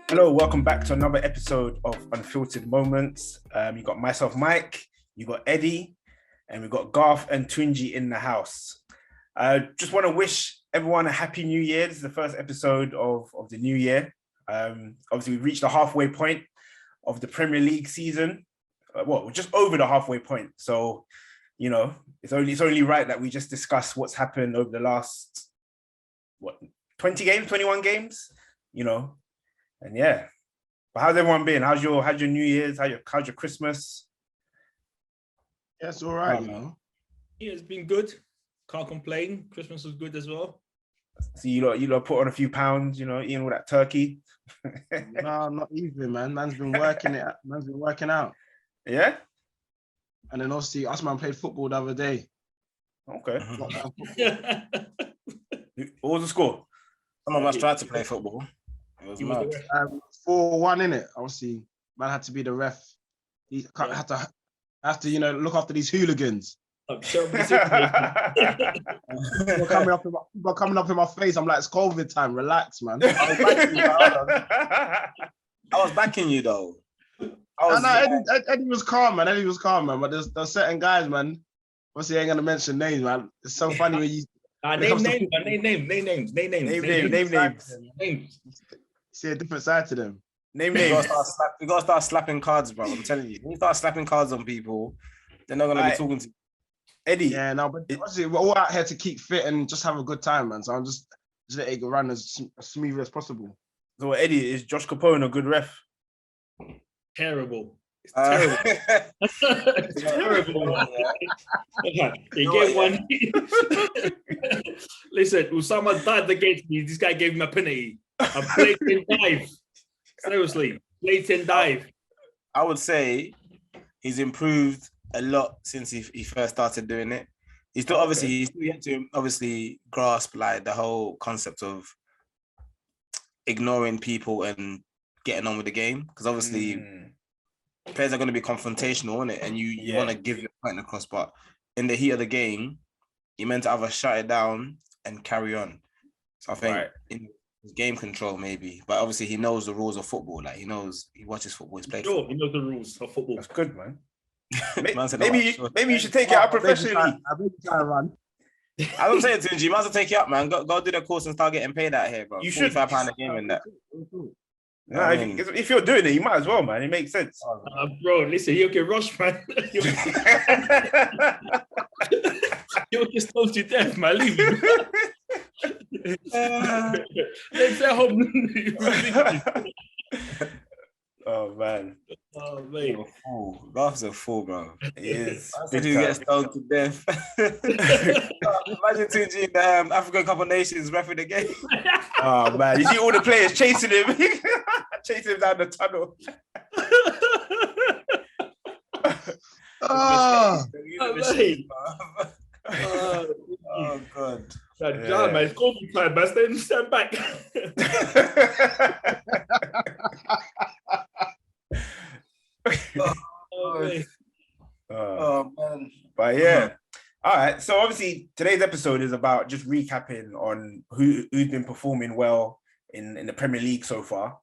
Hello, welcome back to another episode of Unfiltered Moments. You got myself, Mike, you got Eddie, and we've got Garth and Tunji in the house. Just want to wish everyone a happy new year. This is the first episode of the new year. Obviously, we've reached the halfway point of the Premier League season. We're just over the halfway point. So, you know, it's only right that we just discuss what's happened over the last, 20 games, 21 games, you know. And yeah, but how's everyone been? How's your New Year's? How's your Christmas? Yeah, it's all right, you know. Yeah, it's been good. Can't complain. Christmas was good as well. So you lot put on a few pounds, you know, eating all that turkey. No, not even, man. Man's been working it. Man's been working out. Yeah. And then obviously, us man played football the other day. Okay. What was the score? Some of us tried to play football. It was mad. 4-1 in it. Obviously, man had to be the ref. He have to, you know, look after these hooligans. People coming up in my face. I'm like, it's COVID time. Relax, man. I was backing you though. Eddie was calm, man. But there's certain guys, man. Obviously, I ain't gonna mention names, man. It's so funny when you name names. See a different side to them. Name names. We gotta start slapping cards, bro. I'm telling you. When you start slapping cards on people, they're not gonna be talking to you. Eddie. Yeah, no, but obviously we're all out here to keep fit and just have a good time, man. So I'm just let it go run as smooth as possible. So Eddie, is Josh Capone a good ref? Terrible. It's terrible. It's terrible. He gave one. Listen, Usama died against me. This guy gave him a penalty. A blatant dive. Seriously, blatant dive. I would say he's improved a lot since he first started doing it. He's still he's still yet to obviously grasp like the whole concept of ignoring people and getting on with the game, because obviously players are going to be confrontational, isn't it? And you want to give your point across, but in the heat of the game, you're meant to either shut it down and carry on. So I think in game control maybe, but obviously he knows the rules of football. Like he watches football. He's played. Sure, he knows the rules of football. That's good, man. Maybe you should take it out professionally. I think you try to run. I don't say it to you. Might as well take you up, man. Go do the course and start getting paid out here, bro. You should £45 a game in that. No, if you're doing it, you might as well, man. It makes sense. Bro, listen, he'll get rushed, man. He'll get stoned to death, man. Leave him. Let's at home. Oh man. Oh mate. Garth's a fool, bro. He is. Did you get stoned to death? Imagine Tunji in the African Cup of Nations referee the game. Oh man, you see all the players chasing him, chasing him down the tunnel. Oh god. John, man, it's COVID time, man. Stand back. Man. But yeah. All right. So obviously today's episode is about just recapping on who's been performing well in the Premier League so far.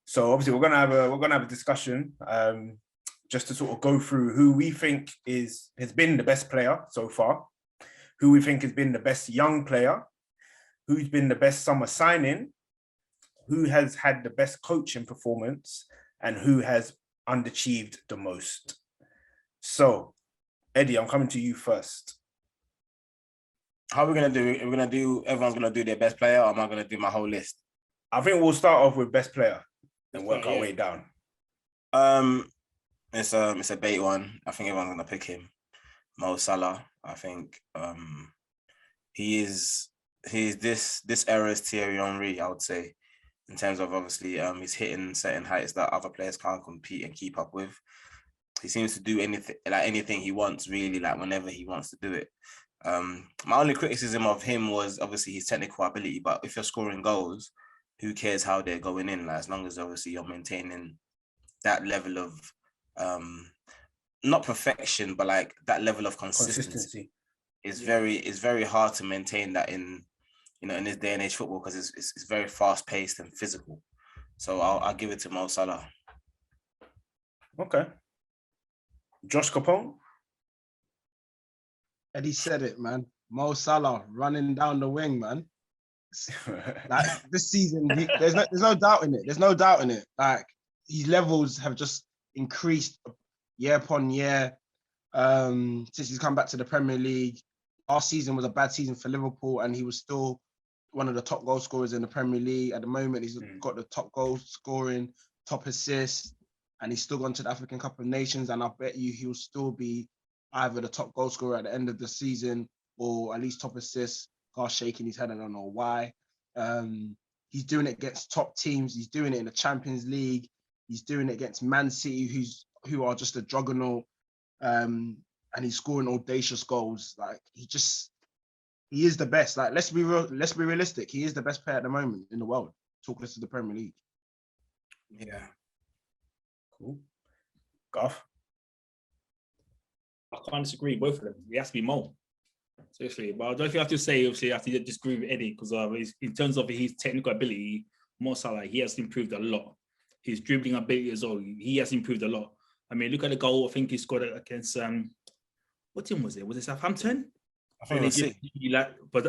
So obviously we're gonna have a discussion just to sort of go through who we think has been the best player so far, who we think has been the best young player, who's been the best summer signing, who has had the best coaching performance, and who has underachieved the most. So, Eddie, I'm coming to you first. How are we going to do it? We're going to do, everyone's going to do their best player, or am I going to do my whole list? I think we'll start off with best player and work our way down. It's a bait one. I think everyone's going to pick him. Mo Salah. I think he's this era's Thierry Henry, I would say, in terms of obviously he's hitting certain heights that other players can't compete and keep up with. He seems to do anything he wants, really, like whenever he wants to do it. My only criticism of him was obviously his technical ability, but if you're scoring goals, who cares how they're going in? Like, as long as obviously you're maintaining that level of not perfection, but like that level of consistency. It's very hard to maintain that in this day and age football, because it's very fast paced and physical. So I'll give it to Mo Salah. Okay. Josh Capone. Eddie said it, man. Mo Salah running down the wing, man. Like this season, there's no doubt in it. There's no doubt in it. Like his levels have just increased year upon year since he's come back to the Premier League. Last season was a bad season for Liverpool, and he was still one of the top goal scorers in the Premier League. At the moment, he's got the top goal scoring, top assists, and he's still gone to the African Cup of Nations. And I bet you he'll still be either the top goal scorer at the end of the season or at least top assists. Carl shaking his head, I don't know why. He's doing it against top teams. He's doing it in the Champions League. He's doing it against Man City, who are just a juggernaut. And he's scoring audacious goals. Like he is the best. Like let's be realistic. He is the best player at the moment in the world. Talk less to the Premier League. Yeah. Cool. Garth. I can't disagree. Both of them. It has to be Mo. Seriously, but I don't think I have to say. Obviously, I have to disagree with Eddie because in terms of his technical ability, Mo Salah, he has improved a lot. His dribbling ability as well, he has improved a lot. I mean, look at the goal. I think he scored against what team was it? Was it Southampton? I think it was City.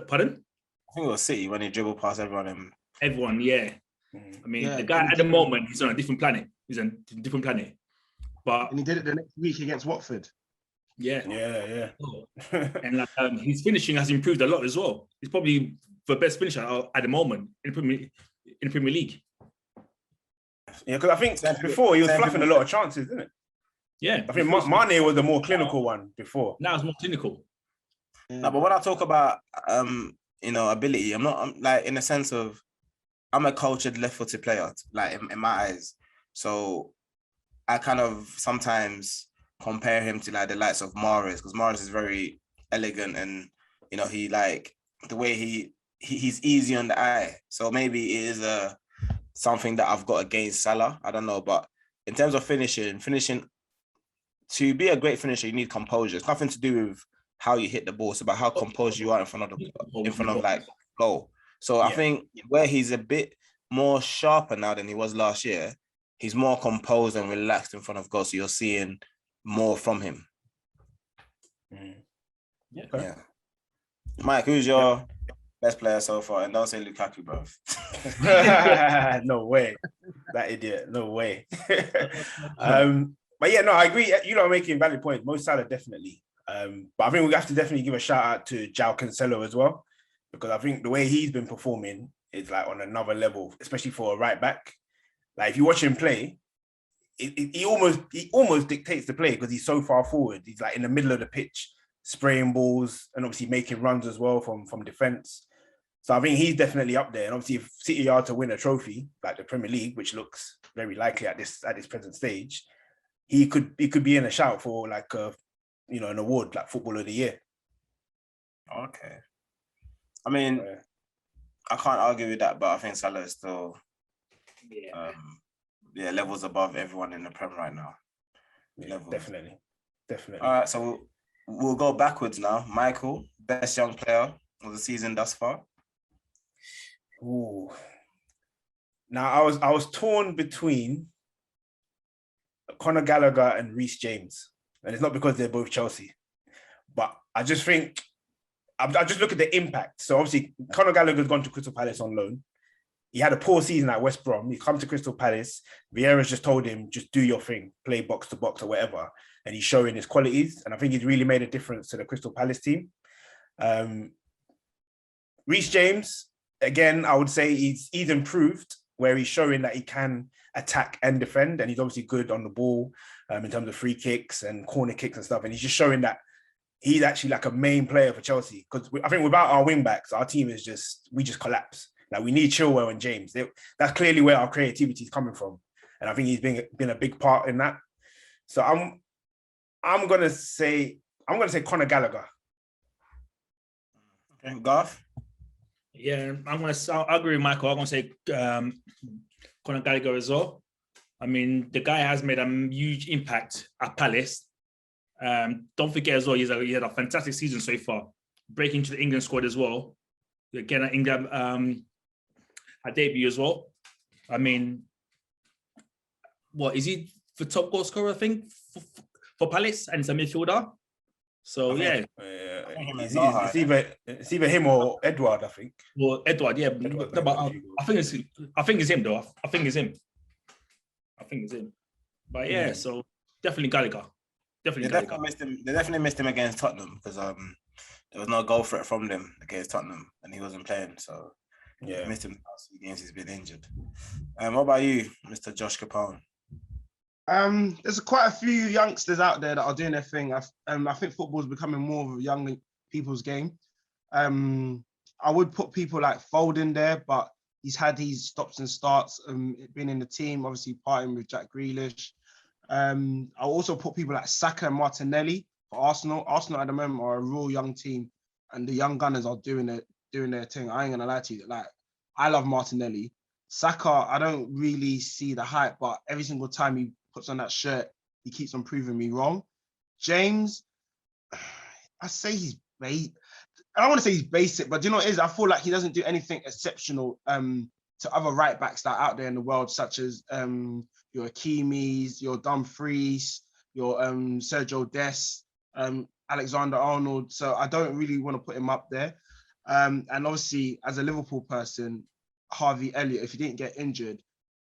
Pardon? I think it was City when he dribbled past everyone. Everyone, yeah. I mean, the guy at the moment, he's on a different planet. He's on a different planet. But and he did it the next week against Watford. Yeah. And like his finishing has improved a lot as well. He's probably the best finisher at the moment in the Premier League. Yeah, because I think before he was fluffing a lot of chances, didn't it? Yeah. I think Mane was the more clinical one before. Now it's more clinical. Yeah. No, but when I talk about ability, I'm like in the sense of I'm a cultured left-footed player, like in my eyes. So I kind of sometimes compare him to like the likes of Mahrez, because Mahrez is very elegant and he like the way he's easy on the eye. So maybe it is something that I've got against Salah. I don't know, but in terms of finishing to be a great finisher, you need composure. It's nothing to do with how you hit the ball. It's about how composed you are in front of like goal. So I think where he's a bit more sharper now than he was last year, he's more composed and relaxed in front of goal. So you're seeing more from him. Yeah. Mike, who's your best player so far? And don't say Lukaku, bro. No way. That idiot. No way. But yeah, no, I agree. You know, making valid points. Mo Salah definitely. But I think we have to definitely give a shout out to João Cancelo as well, because I think the way he's been performing is like on another level, especially for a right back. Like if you watch him play, he almost dictates the play because he's so far forward. He's like in the middle of the pitch, spraying balls and obviously making runs as well from defense. So I think he's definitely up there. And obviously, if City are to win a trophy like the Premier League, which looks very likely at this present stage, he could be in a shout for like an award like Footballer of the Year. Okay. I mean, I can't argue with that, but I think Salah is still levels above everyone in the Prem right now. Yeah, definitely. All right, so we'll go backwards now. Michael, best young player of the season thus far. Ooh. Now I was torn between Conor Gallagher and Reece James, and it's not because they're both Chelsea, but I just think I just look at the impact. So obviously Conor Gallagher's gone to Crystal Palace on loan. He had a poor season at West Brom. He come to Crystal Palace. Vieira's just told him, just do your thing, play box to box or whatever. And he's showing his qualities. And I think he's really made a difference to the Crystal Palace team. Reece James, again, I would say he's improved where he's showing that he can attack and defend. And he's obviously good on the ball in terms of free kicks and corner kicks and stuff. And he's just showing that he's actually like a main player for Chelsea. Because I think without our wing backs, our team we just collapse. Like we need Chilwell and James. That's clearly where our creativity is coming from. And I think he's been a big part in that. So I'm gonna say Conor Gallagher. Okay, Garth? Yeah, I agree with Michael. I'm gonna say Conor Gallagher as well. I mean, the guy has made a huge impact at Palace. Don't forget as well, he had a fantastic season so far, breaking into the England squad as well. Again, at England, a debut as well. I mean, what is he the top goal scorer? I think for Palace, and it's a midfielder. So think, yeah, it's either him or Edward, I think. well, Edward, yeah, Edward but I think it's him though. I think it's him. But yeah, so definitely Gallagher. They definitely missed him against Tottenham because there was no goal threat from them against Tottenham, and he wasn't playing. So yeah, missed him the past few games. He's been injured. What about you, Mr. Josh Capone? There's quite a few youngsters out there that are doing their thing. I think football is becoming more of a young people's game. I would put people like Foden there, but he's had these stops and starts. Been in the team, obviously partying with Jack Grealish. I'll also put people like Saka and Martinelli for Arsenal. Arsenal at the moment are a real young team, and the young gunners are doing their thing. I ain't gonna lie to you. Like, I love Martinelli. Saka, I don't really see the hype, but every single time he puts on that shirt, he keeps on proving me wrong. James, I say he's I don't want to say he's basic, but do you know what it is? I feel like he doesn't do anything exceptional to other right backs that are out there in the world, such as your Hakimis, your Dumfries, your Sergio Dest, Alexander Arnold. So I don't really want to put him up there. And obviously, as a Liverpool person, Harvey Elliott, if he didn't get injured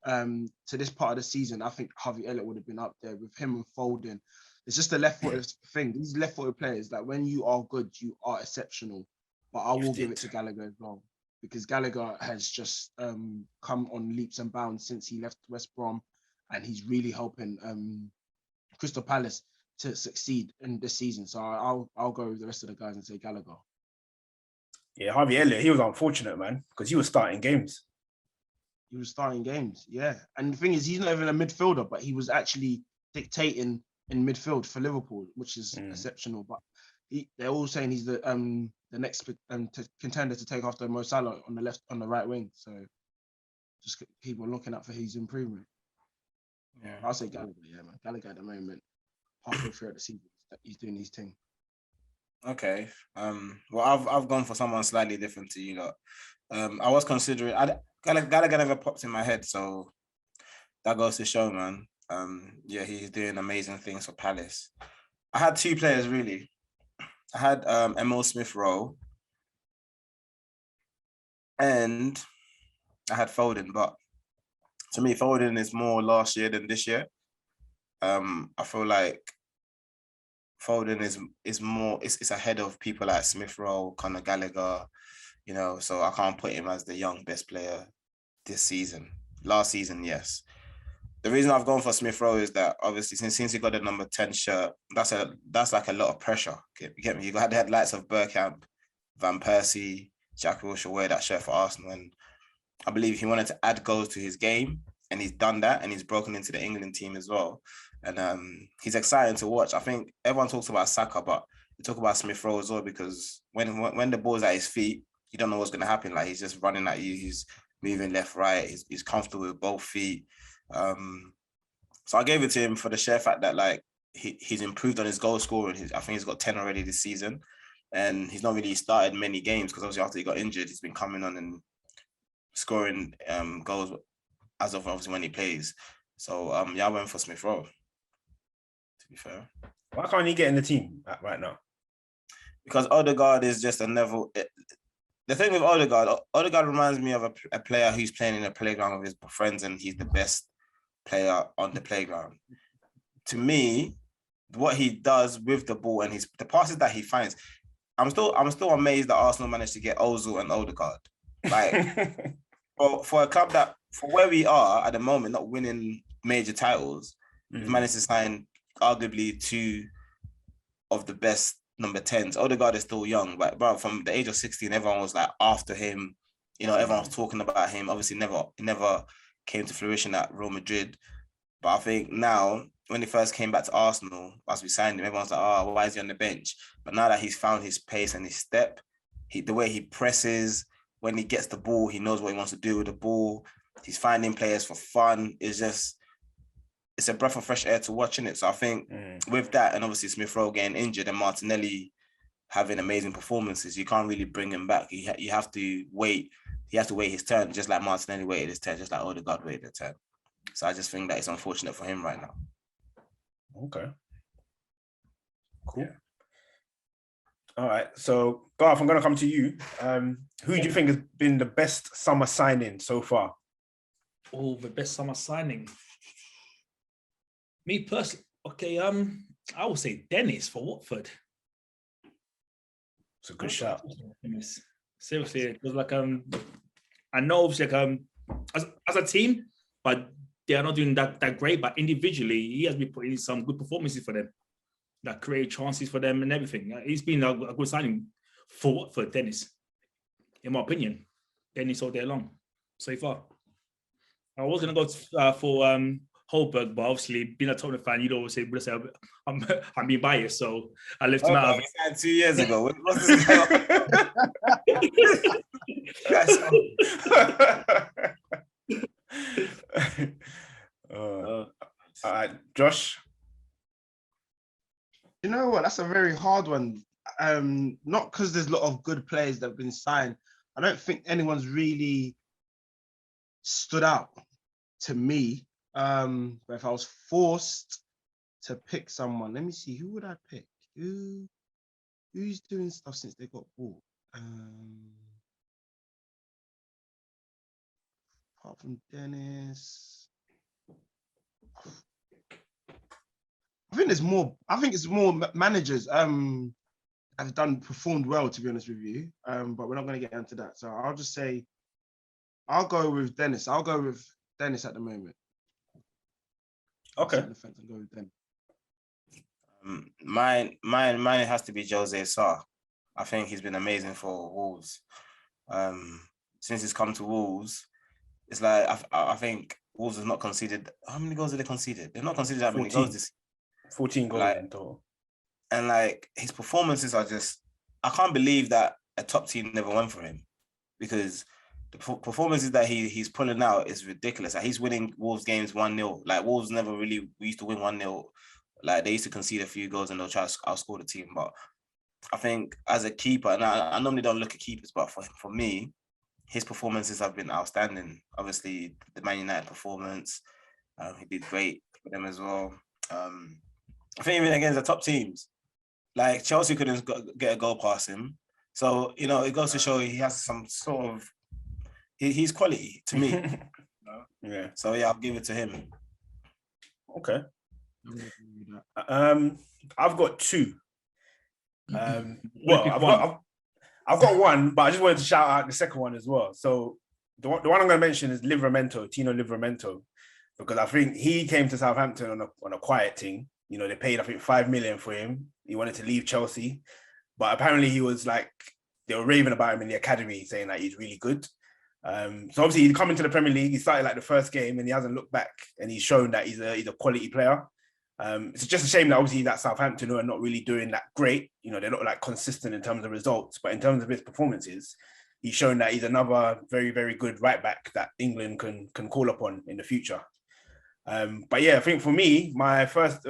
to this part of the season, I think Harvey Elliott would have been up there with him and Foden. It's just a left-footed thing. These left-footed players, that when you are good, you are exceptional. But I will give it to Gallagher as well, because Gallagher has just come on leaps and bounds since he left West Brom, and he's really helping Crystal Palace to succeed in this season. So I'll go with the rest of the guys and say Gallagher. Yeah, Harvey Elliott, he was unfortunate, man, because he was starting games. Yeah. And the thing is, he's not even a midfielder, but he was actually dictating in midfield for Liverpool, which is exceptional. But they're all saying he's the next contender to take after Mo Salah on the right wing. So just keep on looking out for his improvement. Yeah, I'll say Gallagher. Yeah, man. Gallagher at the moment, halfway through the season, he's doing his thing. Okay. Well, I've gone for someone slightly different to you lot. I was considering. Gallagher never popped in my head, so that goes to show, man. Yeah, he's doing amazing things for Palace. I had two players really. I had Emil Smith-Rowe and I had Foden, but to me, Foden is more last year than this year. I feel like Foden is more, it's ahead of people like Smith-Rowe, Conor Gallagher, you know, so I can't put him as the young best player this season. Last season, yes. The reason I've gone for Smith-Rowe is that obviously since he got the number 10 shirt, that's like a lot of pressure. You get me? You got the headlights of Bergkamp, Van Persie, Jack Wilshere wear that shirt for Arsenal, and I believe he wanted to add goals to his game, and he's done that, and he's broken into the England team as well. And he's exciting to watch. I think everyone talks about Saka, but we talk about Smith-Rowe as well, because when the ball's at his feet, you don't know what's going to happen. Like, he's just running at you, he's moving left, right, he's comfortable with both feet. So I gave it to him for the sheer fact that like he's improved on his goal scoring. I think he's got 10 already this season, and he's not really started many games because obviously after he got injured, he's been coming on and scoring goals as of obviously when he plays. So yeah, I went for Smith-Rowe, to be fair. Why can't he get in the team right now? Because Odegaard is just a level. The thing with Odegaard reminds me of a player who's playing in a playground with his friends, and he's the best player on the playground. To me, what he does with the ball and the passes that he finds, I'm still amazed that Arsenal managed to get Ozil and Odegaard. Like for a club that, for where we are at the moment, not winning major titles, we've managed to sign arguably two of the best number 10s. Odegaard is still young, but from the age of 16, everyone was like after him. You know, everyone was talking about him. Obviously, never came to fruition at Real Madrid. But I think now, when he first came back to Arsenal, as we signed him, everyone's like, oh, why is he on the bench? But now that he's found his pace and his step, the way he presses, when he gets the ball, he knows what he wants to do with the ball. He's finding players for fun. It's a breath of fresh air to watch, innit? So I think with that, and obviously Smith-Rowe getting injured and Martinelli having amazing performances, you can't really bring him back. You have to wait. He has to wait his turn, just like Martinelli waited his turn, just like Odegaard waited his turn. So I just think that it's unfortunate for him right now. Okay. Cool. Yeah. All right. So, Garth, I'm going to come to you. Who do you think has been the best summer signing so far? Oh, the best summer signing. Me personally, okay. I would say Dennis for Watford. It's a good shout. Seriously, it was like I know obviously like as a team, but they are not doing that great. But individually, he has been putting in some good performances for them, that create chances for them and everything. He's been a good signing for Dennis, in my opinion. Dennis all day long so far. I was gonna go for Holberg, but obviously being a Tottenham fan, you'd always say I'm being biased, so I left him out of it. 2 years ago. What's this guy? All right, Josh. You know what? That's a very hard one. Not because there's a lot of good players that have been signed. I don't think anyone's really stood out to me. But if I was forced to pick someone, let me see, who would I pick? Who's doing stuff since they got bought? Apart from Dennis, I think it's more managers have performed well, to be honest with you. But we're not going to get into that. So I'll just say I'll go with Dennis. I'll go with Dennis at the moment. Okay. I'll sit on the fence and go with Dennis. Mine has to be Jose Sarr. I think he's been amazing for Wolves. Since he's come to Wolves, it's like I think Wolves have not conceded. How many goals have they conceded? They've not conceded that 14. many goals this 14 goals like, in total. And like his performances are just, I can't believe that a top team never went for him, because the performances that he's pulling out is ridiculous. Like he's winning Wolves games 1-0. Like Wolves never really, we used to win 1-0. Like they used to concede a few goals and they'll try to outscore the team. But I think as a keeper, and I normally don't look at keepers, but for me, his performances have been outstanding. Obviously, the Man United performance, he did great for them as well. I think even against the top teams, like Chelsea couldn't get a goal past him. So, you know, it goes to show he has some sort of, he's quality to me. Yeah. So, yeah, I'll give it to him. Okay. I've got two. Well, I've got one, but I just wanted to shout out the second one as well. So the one I'm going to mention is Tino Livramento, because I think he came to Southampton on a quiet thing. You know, they paid, I think, 5 million for him. He wanted to leave Chelsea, but apparently he was like, they were raving about him in the academy, saying that he's really good. So obviously he come into the Premier League, he started like the first game and he hasn't looked back, and he's shown that he's a quality player. It's just a shame that obviously that Southampton are not really doing that great. You know, they're not like consistent in terms of results, but in terms of his performances, he's shown that he's another very, very good right back that England can call upon in the future. But yeah, I think for me, my first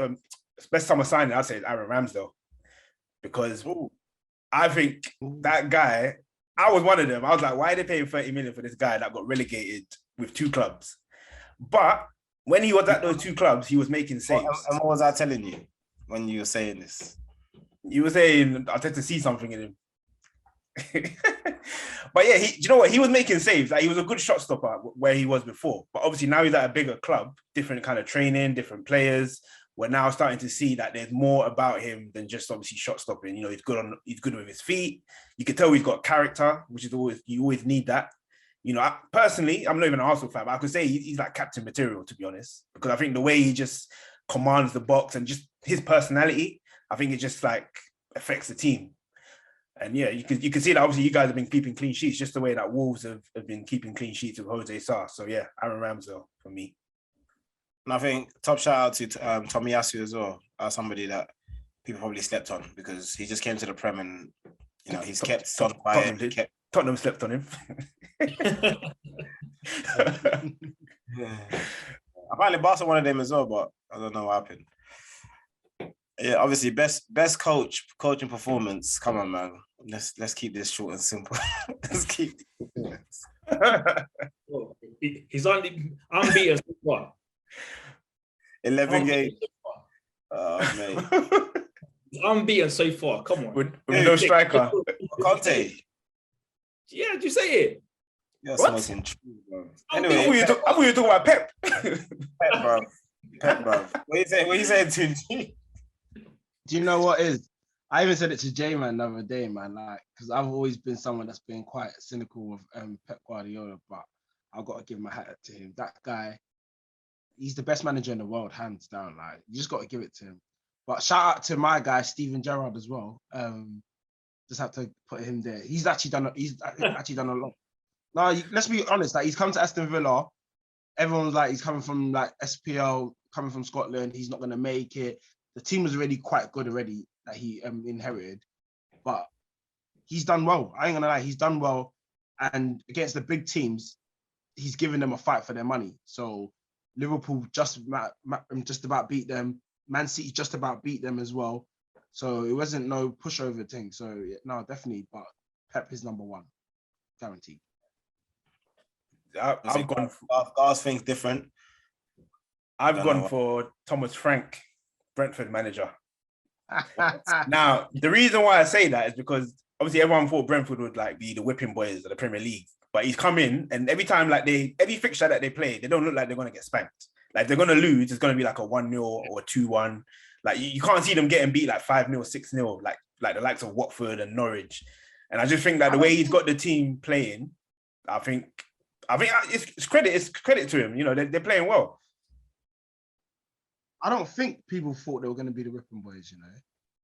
best summer signing, I'd say is Aaron Ramsdale, because I think that guy, I was one of them. I was like, why are they paying 30 million for this guy that got relegated with 2 clubs? But when he was at those 2 clubs, he was making saves. And what was I telling you when you were saying this? You were saying I had to see something in him. But yeah, you know what? He was making saves. Like he was a good shot stopper where he was before. But obviously now he's at a bigger club, different kind of training, different players. We're now starting to see that there's more about him than just obviously shot stopping. You know, he's good with his feet. You can tell he's got character, which is you always need that. You know, personally, I'm not even an Arsenal fan, but I could say he's like captain material, to be honest, because I think the way he just commands the box and just his personality, I think it just like affects the team. And yeah, you can see that obviously you guys have been keeping clean sheets, just the way that Wolves have been keeping clean sheets with Jose Sarr. So yeah, Aaron Ramsdale for me. And I think top shout out to Tomiyasu as well, somebody that people probably slept on, because he just came to the Prem and, you know, he's kept on quiet. Tottenham slept on him. Apparently Barca wanted him as well, but I don't know what happened. Yeah, obviously best coaching performance. Come on, man. Let's keep this short and simple. Let's keep He's only unbeaten what? 11 games. Unbeaten so far. Oh, mate. Unbeaten so far. Come on. with no striker. Conte. Yeah, did you say it? You're What? smoking true, bro. I thought Anyway, you were talking about Pep. Pep, bro. Pep, bro. What you saying, Tunji? Do you know what is? I even said it to Jay, man, the other day, man. Like, because I've always been someone that's been quite cynical with Pep Guardiola, but I've got to give my hat to him. That guy, he's the best manager in the world, hands down. Like, you just got to give it to him. But shout out to my guy, Steven Gerrard, as well. Just have to put him there. He's actually done a lot. No, let's be honest. Like, he's come to Aston Villa. Everyone's like, he's coming from like SPL, coming from Scotland. He's not going to make it. The team was already quite good already that he inherited, but he's done well. I ain't gonna lie, he's done well. And against the big teams, he's given them a fight for their money. So Liverpool just about beat them. Man City just about beat them as well. So it wasn't no pushover thing. So no, definitely. But Pep is number one, guaranteed. I've gone. Guys think different. I've gone for Thomas Frank, Brentford manager. Now, the reason why I say that is because obviously everyone thought Brentford would like be the whipping boys of the Premier League, but he's come in and every time like every fixture that they play, they don't look like they're gonna get spanked. Like if they're gonna lose, it's gonna be like a 1-0 or a 2-1. Like you can't see them getting beat like 5-0, 6-0, like the likes of Watford and Norwich. And I just think that the way he's got the team playing, I think it's credit to him. You know, they're playing well. I don't think people thought they were going to be the whipping boys, you know.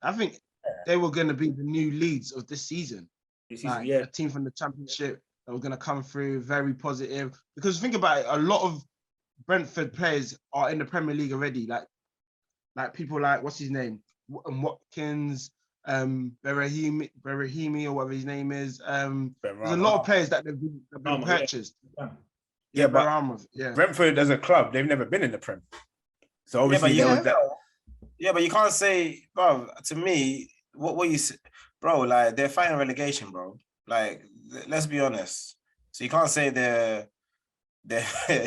I think they were going to be the new leads of this season. A team from the Championship that were going to come through, very positive. Because think about it, a lot of Brentford players are in the Premier League already. Like people like, what's his name? Watkins, Berahimi, or whatever his name is. There's a lot of players that have been purchased. Yeah, but Brentford as a club, they've never been in the Prem. So obviously, but you can't say, bro. To me, what you say, bro? Like they're fighting relegation, bro. Like let's be honest. So you can't say they're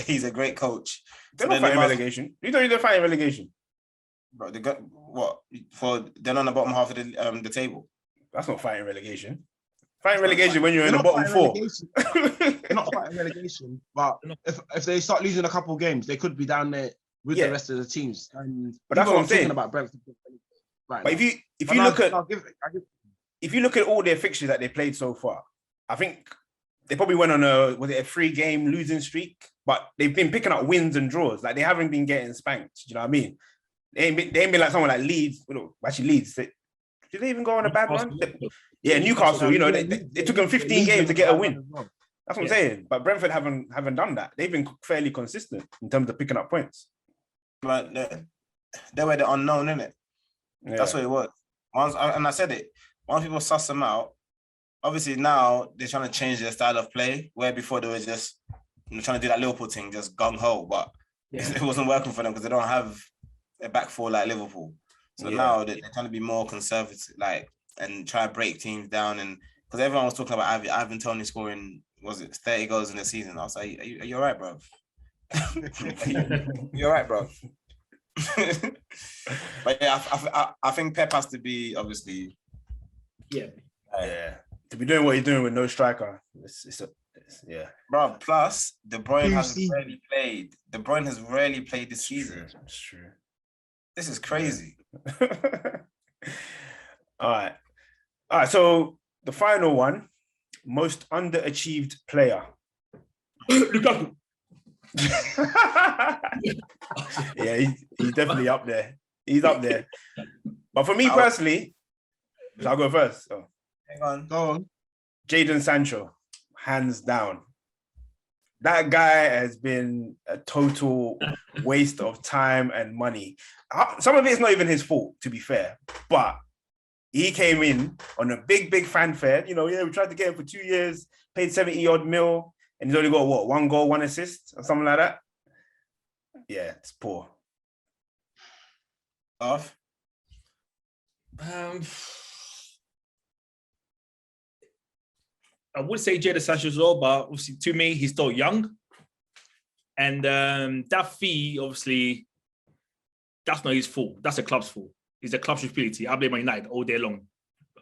he's a great coach. They're not fighting relegation. You don't need to fight relegation, bro. They got what for? They're on the bottom half of the table. That's not fighting relegation. Fighting relegation when you're in the bottom four. They're not fighting relegation, but if they start losing a couple of games, they could be down there with the rest of the teams. But that's what I'm saying about Brentford. Right. But if you look at all their fixtures that they played so far, I think they probably went on a 3-game losing streak, but they've been picking up wins and draws. Like they haven't been getting spanked. You know what I mean? They ain't been like someone like Leeds. Actually, Leeds. Did they even go on a bad run? Yeah, Newcastle. You know, they took them 15 games to get a win. That's what I'm saying. But Brentford haven't done that. They've been fairly consistent in terms of picking up points. But they were the unknown, innit? Yeah. That's what it was. And I said it. Once people suss them out, obviously now they're trying to change their style of play, where before they were just trying to do that Liverpool thing, just gung-ho, but it wasn't working for them because they don't have a back four like Liverpool. So now they're trying to be more conservative, like, and try to break teams down. And because everyone was talking about Ivan Toney scoring, 30 goals in the season? I was like, are you all right, bro? You're right, bro. But yeah, I think Pep has to be obviously. To be doing what he's doing with no striker, it's bro. Plus, De Bruyne has rarely played. De Bruyne has rarely played this season. That's true. This is crazy. All right. So the final one, most underachieved player. Lukaku. Yeah, he's definitely up there. He's up there. But for me personally, I'll go first. So. Hang on. Jaden Sancho, hands down. That guy has been a total waste of time and money. Some of it's not even his fault, to be fair. But he came in on a big fanfare. You know, we tried to get him for 2 years, paid 70-odd mil, and he's only got, 1 goal, 1 assist, or something like that? Yeah, it's poor. Off? I would say Jaden Sancho as well, but obviously to me, he's still young. And that fee, obviously, that's not his fault. That's the club's fault. It's the club's responsibility. I blame Man United all day long.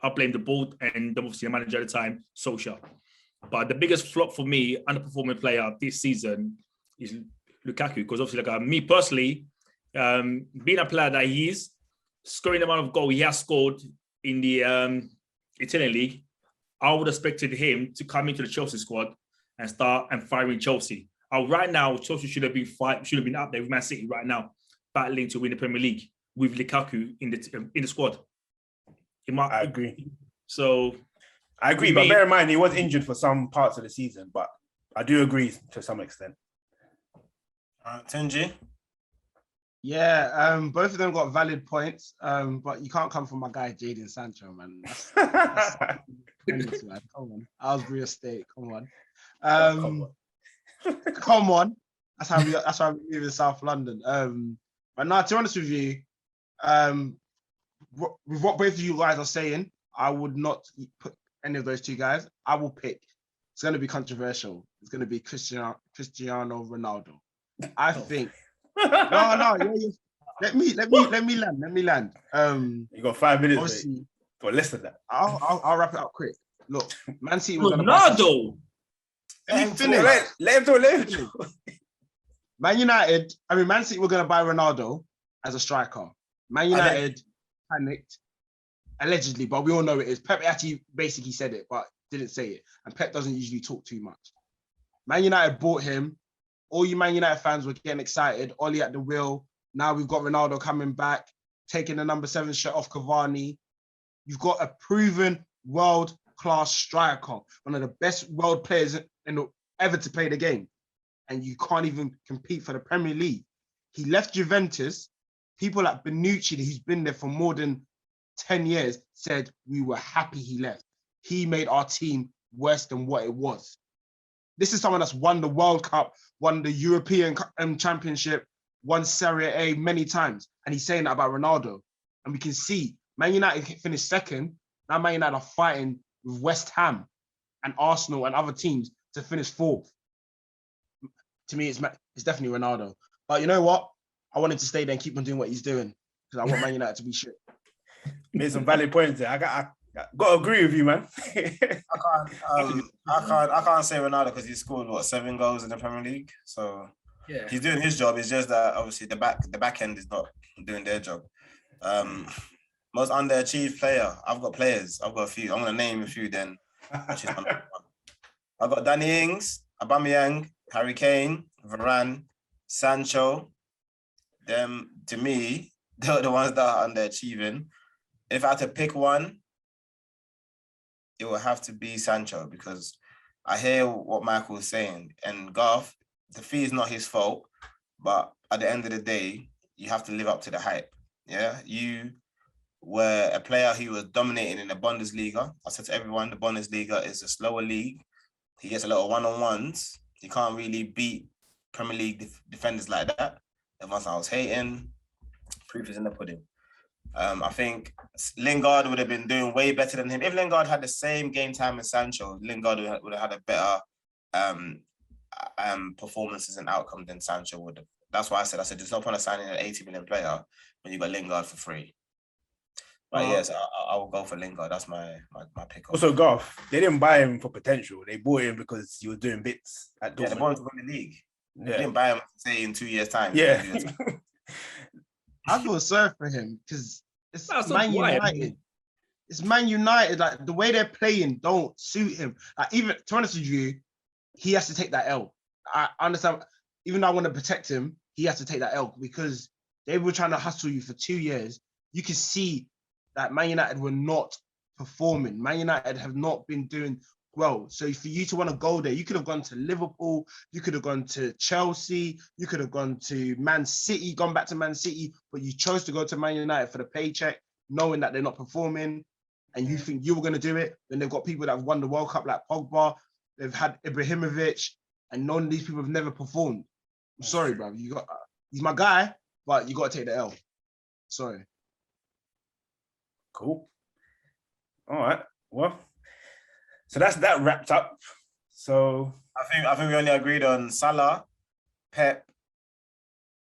I blame the board and obviously the manager at the time, Solskjaer. But the biggest flop for me, underperforming player this season, is Lukaku. Because obviously, like me personally, being a player that he is, scoring the amount of goal he has scored in the Italian league, I would have expected him to come into the Chelsea squad and start and firing Chelsea. Right now, Chelsea should have been up there with Man City right now, battling to win the Premier League with Lukaku in the squad. I agree. So I agree, but bear in mind he was injured for some parts of the season. But I do agree to some extent. Tunji? Yeah, both of them got valid points, but you can't come from my guy Jaden Sancho, man. That's man. Come on, Aylesbury Estate. Come on, come on. That's how we live in South London. But now, to be honest with you, with what both of you guys are saying, I would not put any of those two guys. I will pick. It's going to be controversial. It's going to be Cristiano Ronaldo. I think. No. Yeah. Let me land. You got 5 minutes. Or less than that. I'll wrap it up quick. Look, Man City was Ronaldo. Let me finish. Let him talk. Man City were going to buy Ronaldo as a striker. Man United panicked, allegedly, but we all know it is. Pep actually basically said it, but didn't say it. And Pep doesn't usually talk too much. Man United bought him. All you Man United fans were getting excited. Oli at the wheel. Now we've got Ronaldo coming back, taking the number 7 shirt off Cavani. You've got a proven world-class striker, one of the best world players ever to play the game. And you can't even compete for the Premier League. He left Juventus. People like Bonucci, who's been there for more than 10 years, said we were happy he left. He made our team worse than what it was. This is someone that's won the World Cup, won the European Championship, won Serie A many times. And he's saying that about Ronaldo. And we can see Man United finished second. Now Man United are fighting with West Ham and Arsenal and other teams to finish 4th. To me, it's definitely Ronaldo. But you know what? I wanted to stay there and keep on doing what he's doing because I want Man United to be shit. Made some valid points there. I got to agree with you, man. I can't say Ronaldo because he scored 7 goals in the Premier League. So yeah, he's doing his job. It's just that obviously the back end is not doing their job. Most underachieved player. I've got players. I've got a few. I'm gonna name a few then. I've got Danny Ings, Aubameyang, Harry Kane, Varane, Sancho. Them, to me, they're the ones that are underachieving. If I had to pick one, it would have to be Sancho because I hear what Michael was saying. And Garth, the fee is not his fault, but at the end of the day, you have to live up to the hype. Yeah, you were a player who was dominating in the Bundesliga. I said to everyone, the Bundesliga is a slower league. He gets a lot of one-on-ones. He can't really beat Premier League defenders like that. Everyone's I was hating. Proof is in the pudding. I think Lingard would have been doing way better than him. If Lingard had the same game time as Sancho, Lingard would have had a better performances and outcome than Sancho would have. That's why I said there's no point of signing an 80 million player when you got Lingard for free. But yes, I will go for Lingard. That's my pick. Also, Garth, they didn't buy him for potential. They bought him because he was doing bits at Dortmund. Yeah, they bought him to win the league. Yeah. They didn't buy him, say, in 2 years' time. Yeah. I feel sorry for him because it's Man United. It's Man United. Like the way they're playing don't suit him. Like even to be honest with you, he has to take that L. I understand. Even though I want to protect him, he has to take that L because they were trying to hustle you for 2 years. You can see that Man United were not performing. Man United have not been doing well. So for you to want to go there, you could have gone to Liverpool, you could have gone to Chelsea, you could have gone to Man City, gone back to Man City, but you chose to go to Man United for the paycheck, knowing that they're not performing, and you think you were going to do it. Then they've got people that have won the World Cup like Pogba, they've had Ibrahimovic, and none of these people have never performed. I'm sorry, bro. He's my guy, but you got to take the L. Sorry. Cool. All right. Well, so that wrapped up. So I think we only agreed on Salah, Pep,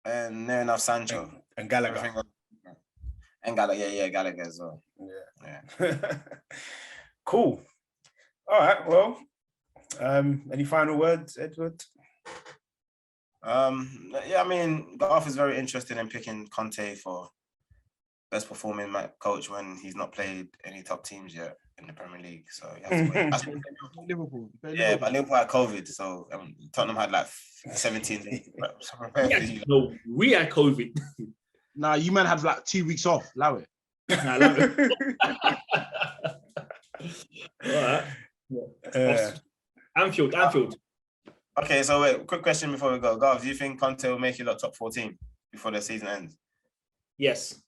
and near enough Sancho. And Gallagher. Everything and Gallagher, yeah, Gallagher as well. Yeah. Cool. All right. Well, any final words, Edward? Yeah, I mean, Garth is very interested in picking Conte for best performing coach when he's not played any top teams yet in the Premier League. So you have to wait. Liverpool. Yeah, but Liverpool had COVID, so Tottenham had like 17 days. No, we had COVID. Nah, you man had like 2 weeks off. Allow it. Nah, I love it. All right. Anfield. Okay, so wait, quick question before we go. Garth, do you think Conte will make it like top 14 before the season ends? Yes,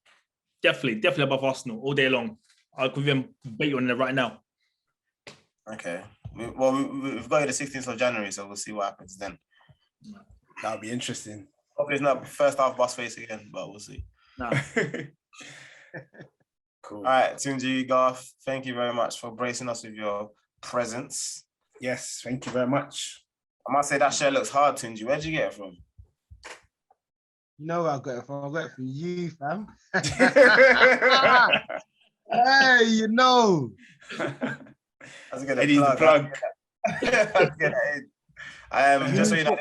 definitely above Arsenal all day long. I'll give them bet you on it right now. Okay. We've got it the 16th of January, so we'll see what happens then. That'll be interesting. Hopefully it's not first half bus face again, but we'll see. Nah. Cool. All right, Tunji, Garth, thank you very much for bracing us with your presence. Yes, thank you very much. I must say that shirt looks hard, Tunji. Where'd you get it from? You know where I got it from? I got it from you, fam. Hey, you know. That's a good Eddie's the plug. Just so you know,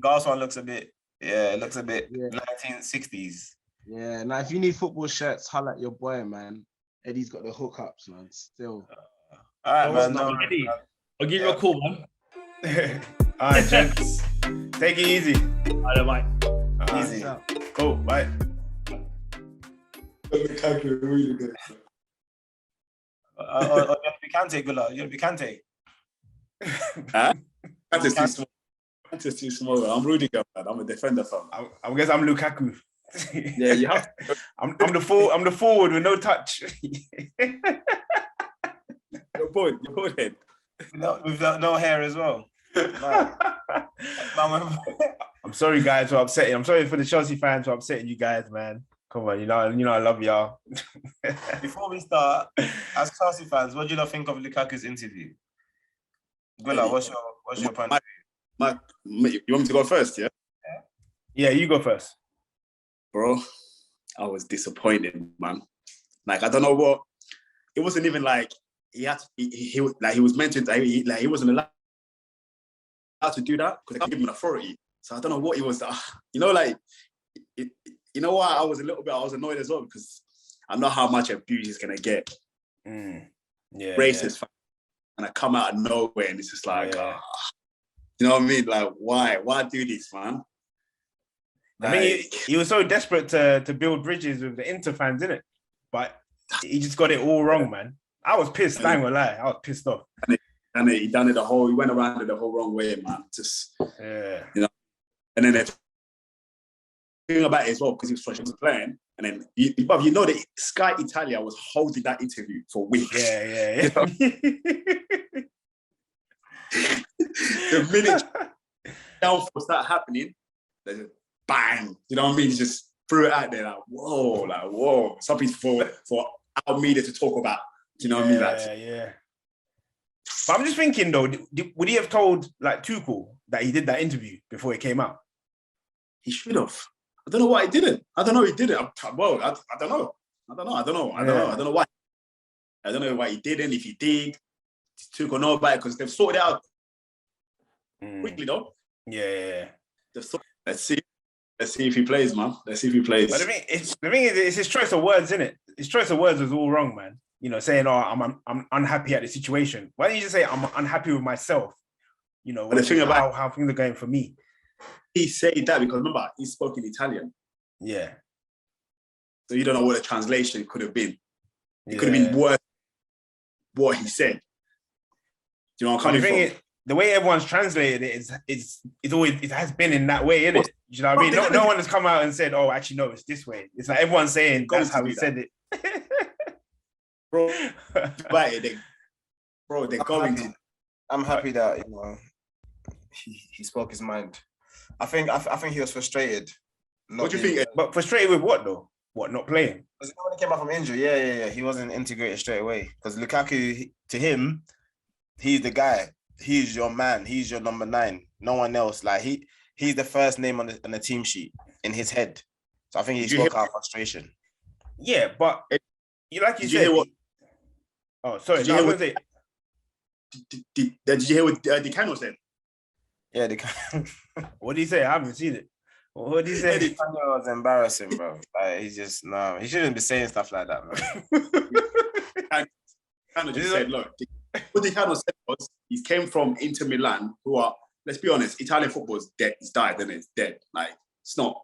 Garth's one looks a bit, it looks a bit 1960s. Yeah, now if you need football shirts, holla at your boy, man. Eddie's got the hookups, man. Still. All right, man. No, Eddie, I'll give you a call, man. All right, gents. Take it easy. I don't mind. Easy. Cool. Bye. Really good. You can take good luck. You can take. That's too small. I'm Rudiger, man. I'm a defender, fam. I guess I'm Lukaku. Yeah, you have. I'm the forward with no touch. Your boy head. With no hair as well. I'm sorry, guys, for upsetting. I'm sorry for the Chelsea fans for upsetting you guys, man. Come on, you know I love y'all. Before we start, as Chelsea fans, what do you not think of Lukaku's interview? Gwilla, what's your point? You want me to go first, yeah? Yeah, you go first. Bro, I was disappointed, man. Like, I don't know what. It wasn't even like he was mentioned that he wasn't allowed to do that because they can't give him an authority. So I don't know what he was. You know why I was annoyed as well, because I know how much abuse he's gonna get. Yeah, racist, and I come out of nowhere, and it's just like, you know what I mean? Like, why do this, man? I mean, he was so desperate to build bridges with the Inter fans, innit? But he just got it all wrong, man. I was pissed. I ain't gonna lie. I was pissed off. And he done it he went around it the whole wrong way, man. Just, you know. And then the thing about it as well, because he was frustrated playing, and then you know that Sky Italia was holding that interview for weeks. Yeah. You know? The minute downfall started happening, there's a bang. You know what I mean? He just threw it out there like whoa. Something for our media to talk about. Do you know what I mean? Yeah. But I'm just thinking though, would he have told like Tuchel that he did that interview before it came out? He should have. I don't know why he didn't. I don't know. He didn't. I don't know. I don't know why. I don't know why he didn't. If he did, Tuchel know about it because they've sorted it out quickly though. Yeah. Let's see if he plays, man. Let's see if he plays. But the thing is, it's his choice of words, isn't it? His choice of words was all wrong, man. You know, saying, I'm unhappy at the situation. Why don't you just say I'm unhappy with myself? You know, the thing about how things are going for me. He said that because remember, he spoke in Italian. Yeah. So you don't know what the translation could have been. It could have been worse what he said. Do you know what I'm coming from? The way everyone's translated it is always, it has been in that way, isn't it? Do you know what I mean? No one has come out and said, oh, actually, no, it's this way. It's like everyone's saying that's how he said it. Bro, they're going to. I'm happy that, you know, he spoke his mind. I think he was frustrated. What do you think? But frustrated with what though? What, not playing? Because when he came back from injury, yeah. He wasn't integrated straight away. Because Lukaku, to him, he's the guy. He's your man. He's your number 9. No one else. Like he's the first name on the team sheet in his head. So I think he Did you hear- spoke out of frustration. Yeah, but you like you Did you said. hear what- Oh, sorry. Did you No, I hear was gonna say. Did you hear what Di Canio said? Yeah, the What did he say? I haven't seen it. What did he say? Kanye was embarrassing, bro. Like he just he shouldn't be saying stuff like that, man. Canio just said, look, what Di Canio said was he came from Inter Milan, who are, let's be honest, Italian football is dead. It's died, and it's dead. Like it's not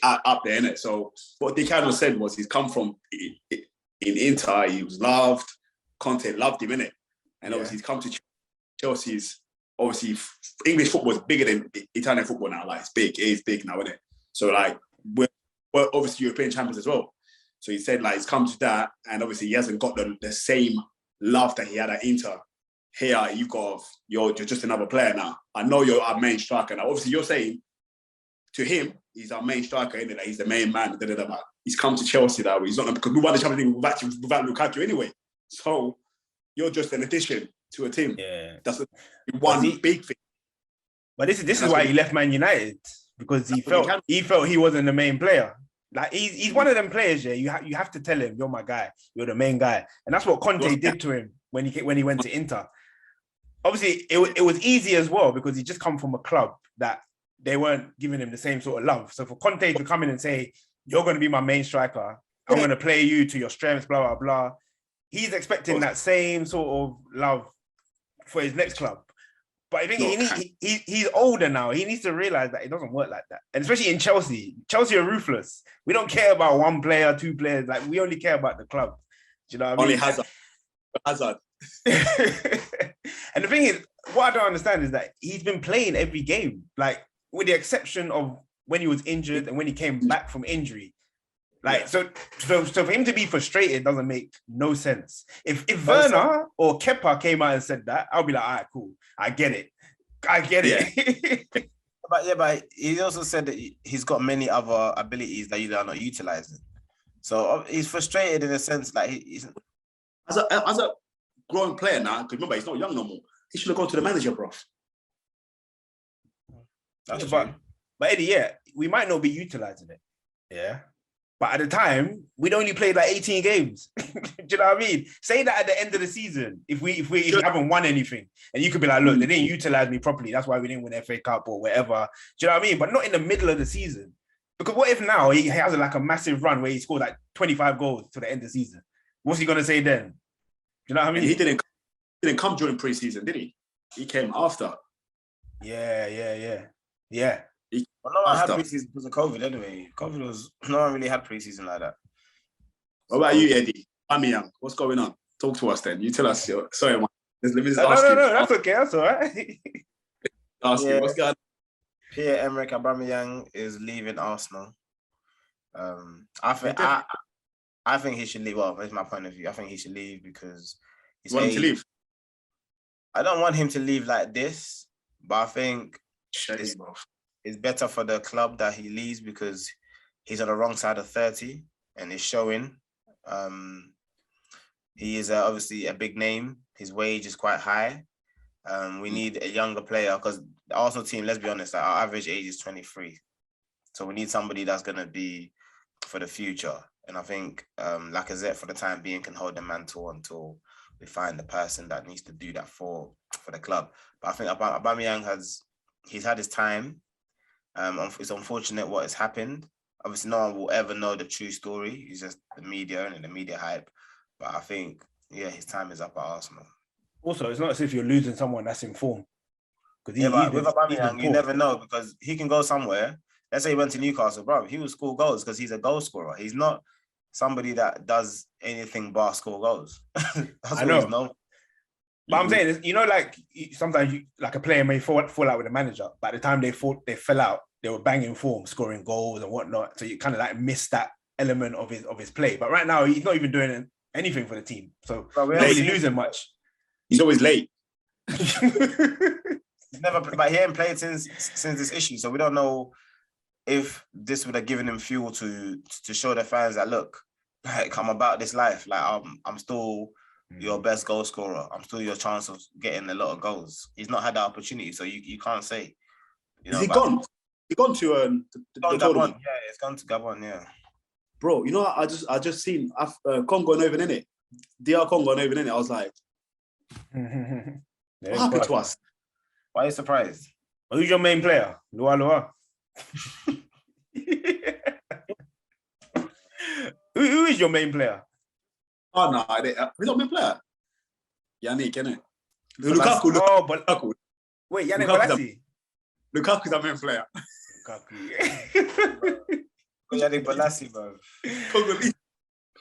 up there, innit? So what Di Canio said was he's come from in Inter, he was loved, Conte loved him, innit? And obviously he's come to Chelsea's. Obviously, English football is bigger than Italian football now. Like, it's big. It is big now, isn't it? So, like, we're obviously European champions as well. So he said, like, it's come to that, and obviously he hasn't got the same love that he had at Inter. Here, you're just another player now. I know you're our main striker now. Obviously, you're saying to him, he's our main striker, isn't it? Like, he's the main man. He's come to Chelsea that way. He's not, because we won the Champions League without Lukaku anyway. So you're just an addition to a team. Yeah, that's one big thing. But this is why he left Man United, because he felt he wasn't the main player. Like he's one of them players. Yeah, you have to tell him, you're my guy, you're the main guy, and that's what Conte did to him when he went to Inter. Obviously, it was easy as well because he just come from a club that they weren't giving him the same sort of love. So for Conte to come in and say, you're going to be my main striker, I'm going to play you to your strengths, blah blah blah. He's expecting that same sort of love for his next club. But I think he's older now. He needs to realize that it doesn't work like that. And especially in Chelsea. Chelsea are ruthless. We don't care about one player, two players. Like, we only care about the club. Do you know what I mean? Only Hazard. And the thing is, what I don't understand is that he's been playing every game. Like, with the exception of when he was injured and when he came back from injury. Like, so for him to be frustrated doesn't make no sense. If Werner or Kepa came out and said that, I'll be like, all right, cool. I get it. But he also said that he's got many other abilities that you are not utilizing. So he's frustrated in a sense, like he's as a growing player now. Because remember, he's not young no more. He should have gone to the manager, bro. That's true. But Eddie, we might not be utilizing it. Yeah. But at the time, we'd only played like 18 games. Do you know what I mean? Say that at the end of the season, if we haven't won anything, and you could be like, look, they didn't utilize me properly. That's why we didn't win FA Cup or whatever. Do you know what I mean? But not in the middle of the season. Because what if now he has like a massive run where he scored like 25 goals to the end of the season? What's he gonna say then? Do you know what I mean? He didn't come during preseason, did he? He came after. Yeah. Well, no one had preseason because of COVID anyway. No one really had preseason like that. What about you, Eddie? Aubameyang, what's going on? Talk to us then. You tell us. Sorry, man. Let me just ask you. No, that's okay. That's all right. Ask you, what's going on? Pierre-Emerick Aubameyang is leaving Arsenal. I think he should leave. Well, that's my point of view. I think he should leave because he's wanting to leave. I don't want him to leave like this, but I think it's better for the club that he leaves because he's on the wrong side of 30 and it's showing. He is obviously a big name. His wage is quite high. We need a younger player because the Arsenal team, let's be honest, our average age is 23. So we need somebody that's going to be for the future. And I think Lacazette, for the time being, can hold the mantle until we find the person that needs to do that for the club. But I think Aubameyang he's had his time. It's unfortunate what has happened. Obviously, no one will ever know the true story. It's just the media and the media hype. But I think, his time is up at Arsenal. Also, it's not as if you're losing someone that's in form. But with Aubameyang, you never know because he can go somewhere. Let's say he went to Newcastle, bro. He will score goals because he's a goal scorer. He's not somebody that does anything but score goals. I know. But I'm saying, like sometimes like a player may fall out with a manager, but at the time they fell out, they were banging form, scoring goals and whatnot. So you kind of like miss that element of his play. But right now, he's not even doing anything for the team. So we're not really losing much. He's always late. He's never, but he ain't played since this issue. So we don't know if this would have given him fuel to show the fans that, look, like, I'm about this life. Like, I'm still your best goal scorer. I'm still your chance of getting a lot of goals. He's not had that opportunity, so you can't say. Is he gone? he gone to the tournament. Yeah, it's gone to Gabon. Yeah, Bro, you know what? I just seen Congo and over in it. DR Congo and over in it. I was like, what happened to us? Why are you surprised? Who's your main player? Lua Lua. Who is your main player? Oh no, he's not main player. Yannick, innit? Lukaku. Wait, Yannick Bolasie. Lukaku's our main player. Yannick Bolasie, bro. Congolese.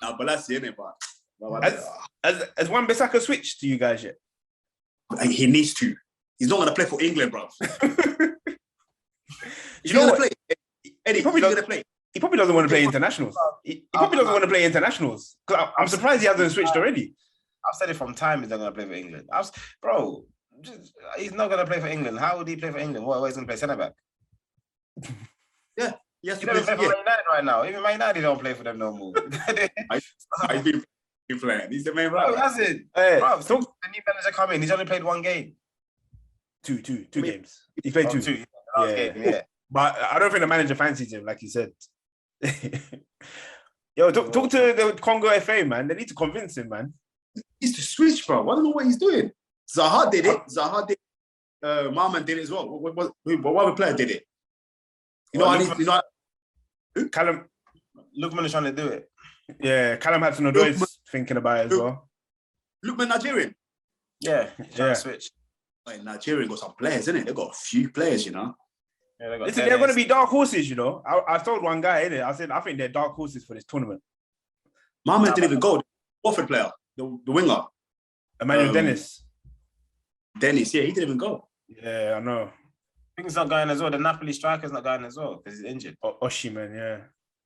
Nah, Bolasie, innit, but Has Wan-Bissaka switched to you guys yet? he needs to. He's not gonna play for England, bro. You know what? Eddie, He probably gonna play. He probably doesn't want to play internationals. He probably doesn't want to play internationals. I'm surprised he hasn't switched already. I've said it from time he's not going to play for England. He's not going to play for England. How would he play for England? What, he's going to play centre back? Yeah, he has He to doesn't play for play. Man United right now. Even Man United don't play for them no more. He's been playing. He's the main Bro, he player. hasn't. Hey, Bro, the new manager come in. He's only played one game. two games. He played two. The last game, yeah. But I don't think the manager fancies him, like you said. Yo, talk to the Congo FA, man. They need to convince him, man. He needs to switch, bro. I don't know what he's doing. Zaha did it. Marman did it as well. What other player did it? Callum, Lookman is trying to do it. yeah, Callum Hudson-Odoi's thinking about it as well. Lookman Nigerian. Yeah, Yeah. switch. Like, Nigeria got some players, innit? They've got a few players, you know. Yeah, they Listen, they're going to be dark horses, you know. I told one guy, innit? I said, I think they're dark horses for this tournament. Marman didn't even go. Watford player, the winger. Emmanuel Dennis. Dennis, yeah, he didn't even go. Yeah, I know. Things not going as well. The Napoli striker's not going as well because he's injured. Oshiman, yeah.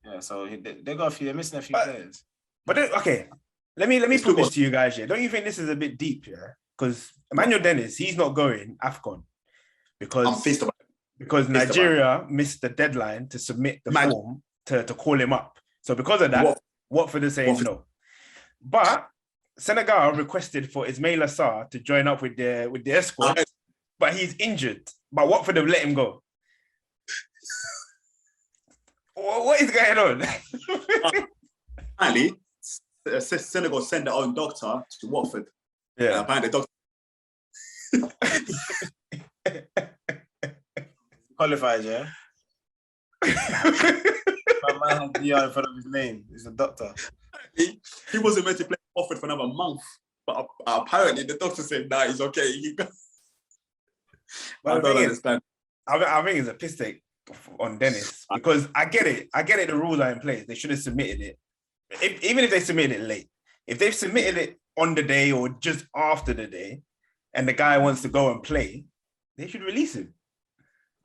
Yeah, so they got they're missing a few players. But okay, let me put this to you guys. Yeah, don't you think this is a bit deep? Yeah, because Emmanuel Dennis, he's not going AFCON I'm pissed about it. because Nigeria missed the deadline to submit the form to call him up. So because of that, Watford is saying no. But Senegal requested for Ismail Assar to join up with their squad, but he's injured. But Watford have let him go. What is going on? Apparently, Senegal sent their own doctor to Watford. Yeah. Apparently, the doctor. Qualified, yeah. My man had DR in front of his name. He's a doctor. He wasn't meant to play Watford for another month, but apparently the doctor said, "Nah, he's okay." I don't understand. I think it's a piss take on Dennis because I get it. The rules are in place. They should have submitted it. Even if they submitted it late, if they've submitted it on the day or just after the day, and the guy wants to go and play, they should release him.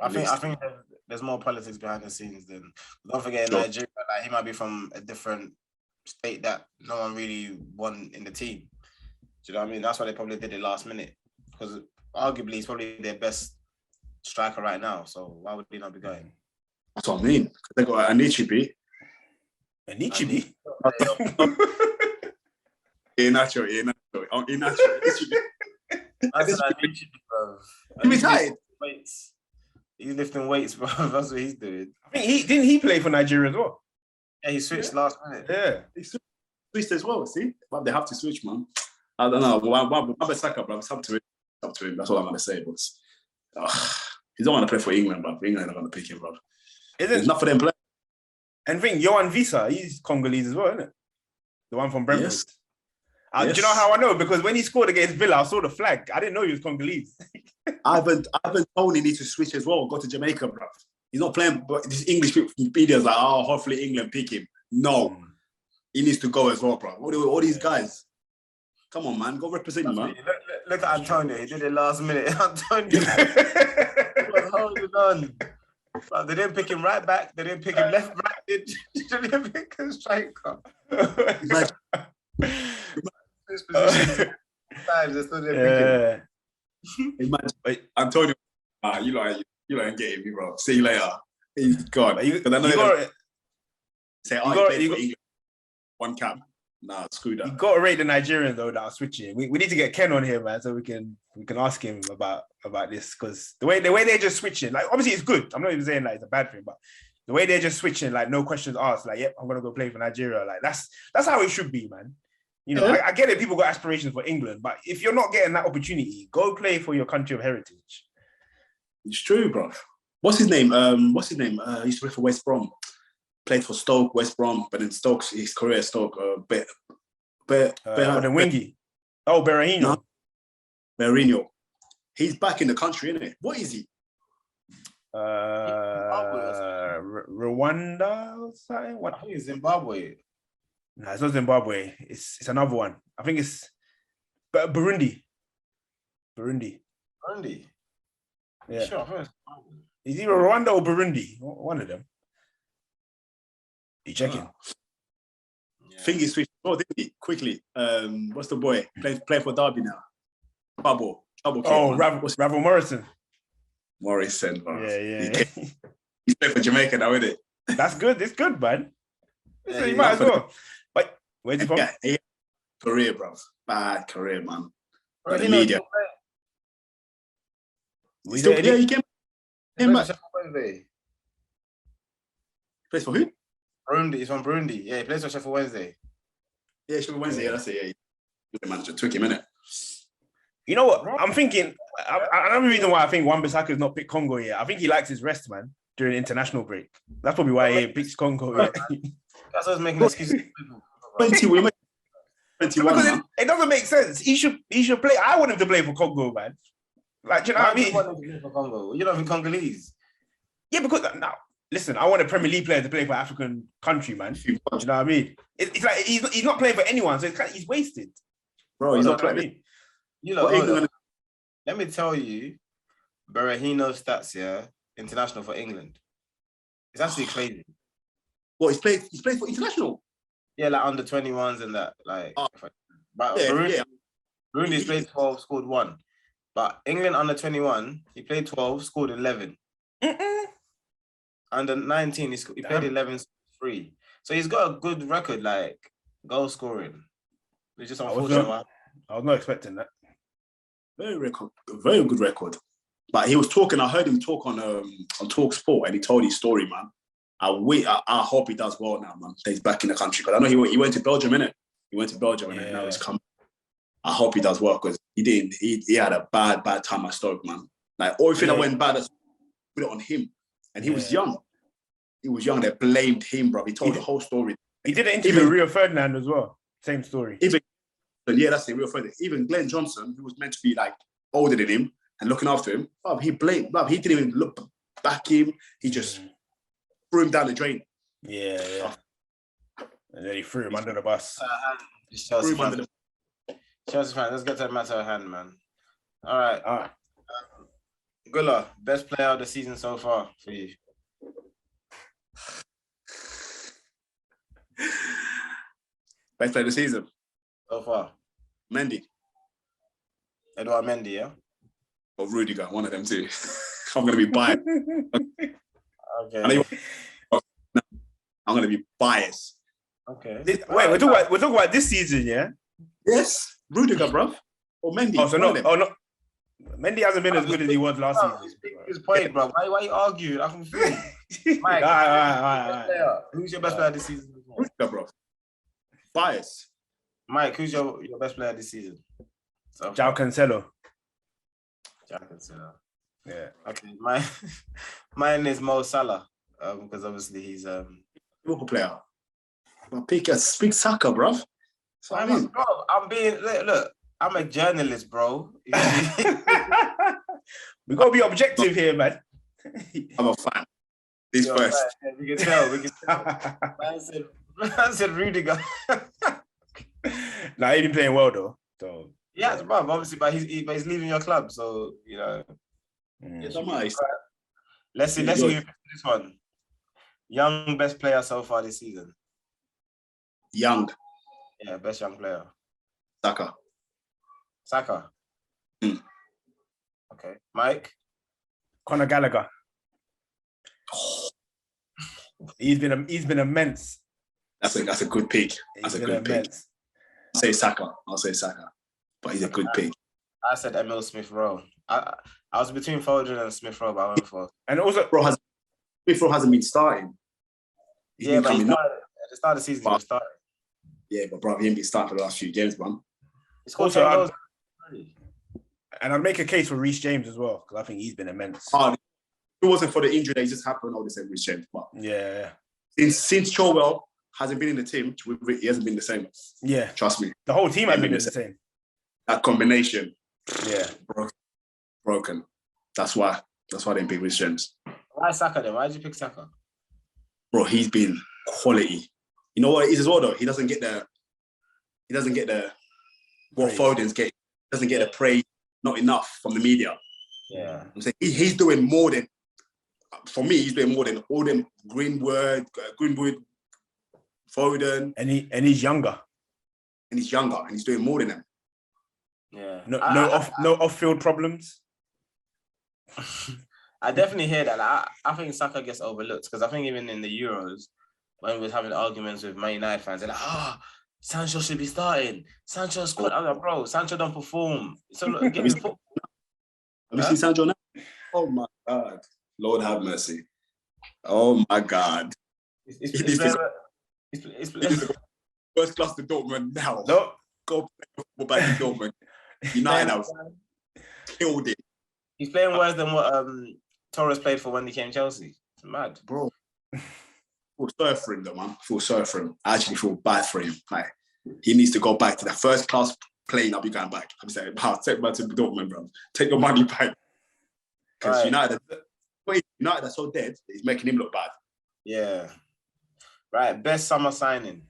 I think there's more politics behind the scenes than. Don't forget, Nigeria, like, he might be from a different state that no one really won in the team. Do you know what I mean? That's why they probably did it last minute because arguably he's probably their best striker right now. So why would he not be going? That's what I mean. They got Anichibi. Anichibi? Inacho. He retired. Weights. He's lifting weights, bro. That's what he's doing. I think he played for Nigeria as well. Yeah, he switched last minute. Yeah. He switched as well, see? But they have to switch, man. I don't know. Wan-Bissaka, bro. It's up to him. That's all I'm going to say. But he don't want to play for England, bro. England are going to pick him, bro. There's enough for them playing. And think, Johan Visa, he's Congolese as well, isn't it? The one from Brentford. Yes. Do you know how I know? Because when he scored against Villa, I saw the flag. I didn't know he was Congolese. Ivan Toney needs to switch as well. Go to Jamaica, bro. He's not playing, but this English media's like, hopefully England pick him. No. He needs to go as well, bro. All these guys. Come on, man. Go represent him, man. Look at Antonio. He did it last minute. Antonio. What the hell is done? They didn't pick him right back. They didn't pick him left back. They didn't pick him striker. Imagine. This position times they still didn't pick him. Imagine. Antonio, you ain't getting me, bro. See you later. He's gone. Say, he played for England. One cap. Nah, screw You that. got to rate the Nigerians though that are switching. We need to get Ken on here, man, so we can ask him about this, because the way they're just switching, like obviously it's good. I'm not even saying like it's a bad thing, but the way they're just switching, like no questions asked, like yep, I'm gonna go play for Nigeria. Like that's how it should be, man. You know, I get it. People got aspirations for England, but if you're not getting that opportunity, go play for your country of heritage. It's true, bro. What's his name? He used to play for West Brom. Played for Stoke, West Brom, but in Stoke, his career at Stoke, On the wingy. Oh, Berahino. No, Mourinho. He's back in the country, isn't it? What is he? Rwanda or something? What? I think it's Zimbabwe. No, it's not Zimbabwe. It's another one. I think it's Burundi. Burundi. Yeah. Sure, I think it's It's either Rwanda or Burundi. One of them. You checking? I think he switched. Oh, did he? Quickly. What's the boy? Play for Derby now. Trouble. Oh, Ravel Morrison. Morrison. Bro. Yeah. He's playing for Jamaica now, isn't it? That's good. It's good, man. Yeah, you might as well. But where's he from? Yeah, career, bro. Bad career, man. Bro, the media. He came back. Wednesday. Plays for who? Burundi. He's from Burundi. Yeah, he plays for Sheffield Wednesday. Yeah, Sheffield Wednesday. Yeah, that's it. Yeah, the manager took him, innit? You know what? I'm thinking. Another reason why I think Wan-Bissaka's not picked Congo yet. I think he likes his rest, man, during the international break. That's probably why he picks Congo yet. That's what's making excuses. 21. Because it doesn't make sense. He should play. I want him to play for Congo, man. Like, do you know what I mean? Want him to play for Congo? You're not even Congolese. Yeah, because now, listen, I want a Premier League player to play for African country, man. Do you know what I mean? It's like he's not playing for anyone, so he's wasted. Bro, he's not playing. You know, let me tell you, Berahino's stats, yeah, international for England. It's actually crazy. Well, he's played for international. Yeah, like under 21s and that. Like, but yeah. Burundi's played 12, scored 1. But England under 21, he played 12, scored 11. Under 19, he played 11, 3. So he's got a good record, like goal scoring. It's just unfortunate. I was not expecting that. Very good record. But he was talking. I heard him talk on Talk Sport, and he told his story, man. I hope he does well now, man. He's back in the country, because I know he went to Belgium, innit? He went to Belgium, and now he's come. I hope he does well, because he didn't. He had a bad time at Stoke, man. Like everything that went bad, put it on him, and he was young. He was young. They blamed him, bro. He told the whole story. He did an interview with Rio Ferdinand as well. Same story. That's the real friend. Even Glenn Johnson, who was meant to be like older than him and looking after him, he blamed. He didn't even look back him. He just threw him down the drain. Yeah. And then he threw him under the bus. Chelsea fan, let's get to the matter at hand, man. All right. Gula, best player of the season so far for you. Best player of the season so far. Mendy. Edouard Mendy, yeah? Or Rudiger, one of them too. I'm going to be biased. Okay. I'm going to be biased. Okay. We're talking about this season, yeah? Yes. Rudiger, bro. Or Mendy. No. Mendy hasn't been as good as he was last season. His point, bro. Why you arguing? I'm confused. Mike, all right. Who's your best player this season? Rudiger, bro. Bias. Mike, who's your best player this season? João Cancelo. Yeah. Okay. Mine is Mo Salah. Because obviously he's Liverpool player. But pick soccer, bro. So look, I'm a journalist, bro. We gotta be objective here, man. I'm a fan. He's first. Right. We can tell. I said Rudiger. Nah, he been playing well though. So yeah, bro. Obviously, but he's leaving your club, so you know. Let's see this one. Young best player so far this season. Young. Yeah, best young player. Saka. Okay. Mike? Conor Gallagher. He's been immense. That's a good pick. That's a good pick. say Saka. But he's a good pick. I said Emil Smith Rowe. I was between Foden and Smith Rowe, but I went for. And also, Smith Rowe hasn't been starting. He's been but he coming started, at the start of the season, he was starting. Yeah, but bro, he ain't been starting for the last few games, man. also, and I'd make a case for Reece James as well, because I think he's been immense. If it wasn't for the injury that just happened, I would have said Reece James. But yeah. Since Chilwell hasn't been in the team, he hasn't been the same. Yeah. Trust me. The whole team hasn't been the same. That combination. Yeah. Broken. That's why they didn't pick Reece James. Why Saka then? Why did you pick Saka? Bro, he's been quality. You know what it is as well though? He doesn't get the what Foden's get. He doesn't get the praise, not enough from the media. Yeah. I'm saying he's doing more than, for me, he's doing more than all them Greenwood, Foden. And he's younger. And he's younger and he's doing more than them. Yeah. No off-field problems. I definitely hear that. I think Saka gets overlooked because I think even in the Euros, when we was having arguments with Man United fans, they're like, Sancho should be starting. Sancho scored. I'm like, bro, Sancho don't perform. So look, Have you seen Sancho now? Oh my God. Lord have mercy. Oh my God. He's first class to Dortmund now. No. Go play back in Dortmund. United have killed it. He's playing worse than what Torres played for when he came Chelsea. It's mad. Bro. I feel sorry for him though, man. I feel sorry for him. I actually feel bad for him. Like, he needs to go back to the first class plane. I'll be going back. I'm saying, take back to Dortmund, bro. Take your money back. Because United are so dead, he's making him look bad. Yeah. Right, best summer signing.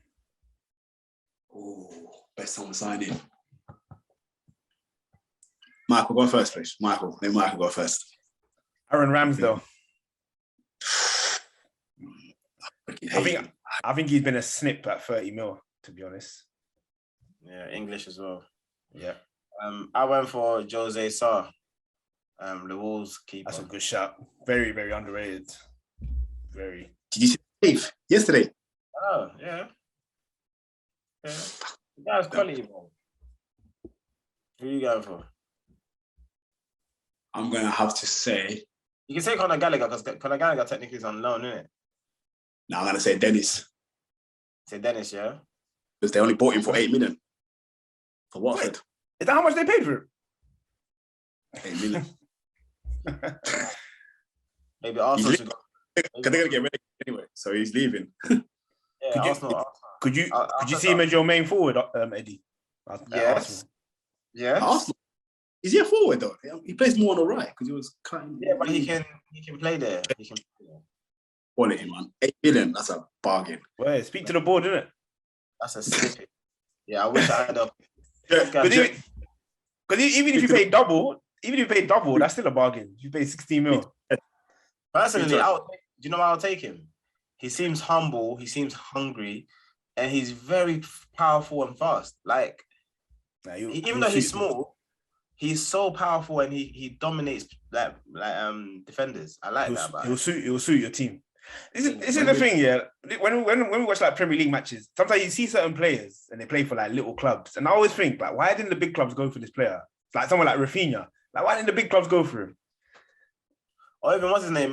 Oh, best summer signing. Michael, go first, please. Let Michael go first. Aaron Ramsdale. I think he's been a snip at 30 mil, to be honest. Yeah, English as well. Yeah. I went for Jose Sarr, the Wolves keeper. That's a good shout. Very, very underrated. Very. Did you see Steve yesterday? Oh, yeah. Yeah. That's quality, bro. Who are you going for? I'm going to have to say... You can say Conor Gallagher, because Conor Gallagher technically is on loan, isn't it? No, I'm going to say Dennis. Say Dennis, yeah? Because they only bought him for 8 million. For Watford. Is that how much they paid for him? 8 million. Maybe Arsenal should go. Because they're going to get rid of him anyway, so he's leaving. Yeah, Arsenal. Could you see him as your main forward, Eddie? Yes. Yes. Arsenal. Is he a forward though? He plays more on the right because he was kind. Yeah, but he can play there. He can play there. Quality, man. 8 million, that's a bargain. Well, speak to the board, isn't it? That's a snippet. Yeah, I wish I had a. Because even if you pay double, that's still a bargain. You pay 16 mil. Personally, do you know why I'll take him? He seems humble, he seems hungry, and he's very powerful and fast. Like, even though he's small, he's so powerful and he dominates like defenders. I like that about him. He'll suit your team. This is the thing, yeah. When we watch like Premier League matches, sometimes you see certain players and they play for like little clubs, and I always think like, why didn't the big clubs go for this player? Like someone like Rafinha. Like, why didn't the big clubs go for him? Or even what's his name?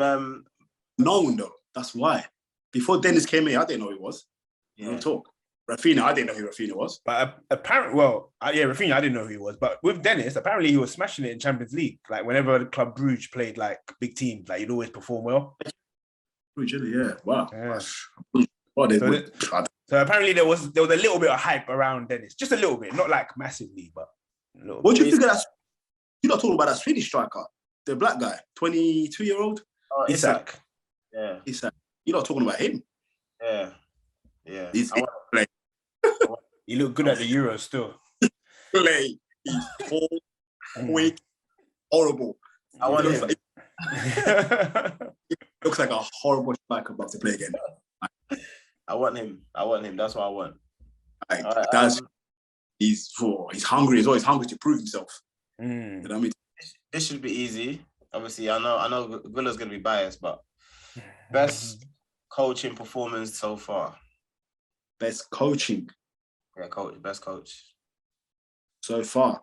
No, that's why. Before Dennis came in, I didn't know who he was. Yeah. Don't talk. Rafinha, I didn't know who Rafinha was. But apparently, Rafinha, I didn't know who he was. But with Dennis, apparently he was smashing it in Champions League. Like whenever the Club Brugge played like big teams, like he'd always perform well. Yeah, wow. Yeah. So apparently there was a little bit of hype around Dennis, just a little bit, not like massively, but a little what bit. do you think of that? You're not talking about that Swedish striker, the black guy, 22-year-old. Oh, Isak. Yeah, Isak. You're not talking about him. Yeah. He's He looked good at the Euros still. Play. He's tall, quick, horrible. I want him. It looks like a horrible striker about to play again. I want him. That's what I want. Like, right, he's hungry. He's always hungry to prove himself. Mm. You know what I mean? This should be easy. Obviously, I know Villa's going to be biased, but best coaching performance so far. Best coaching. Yeah, coach, best coach. So far.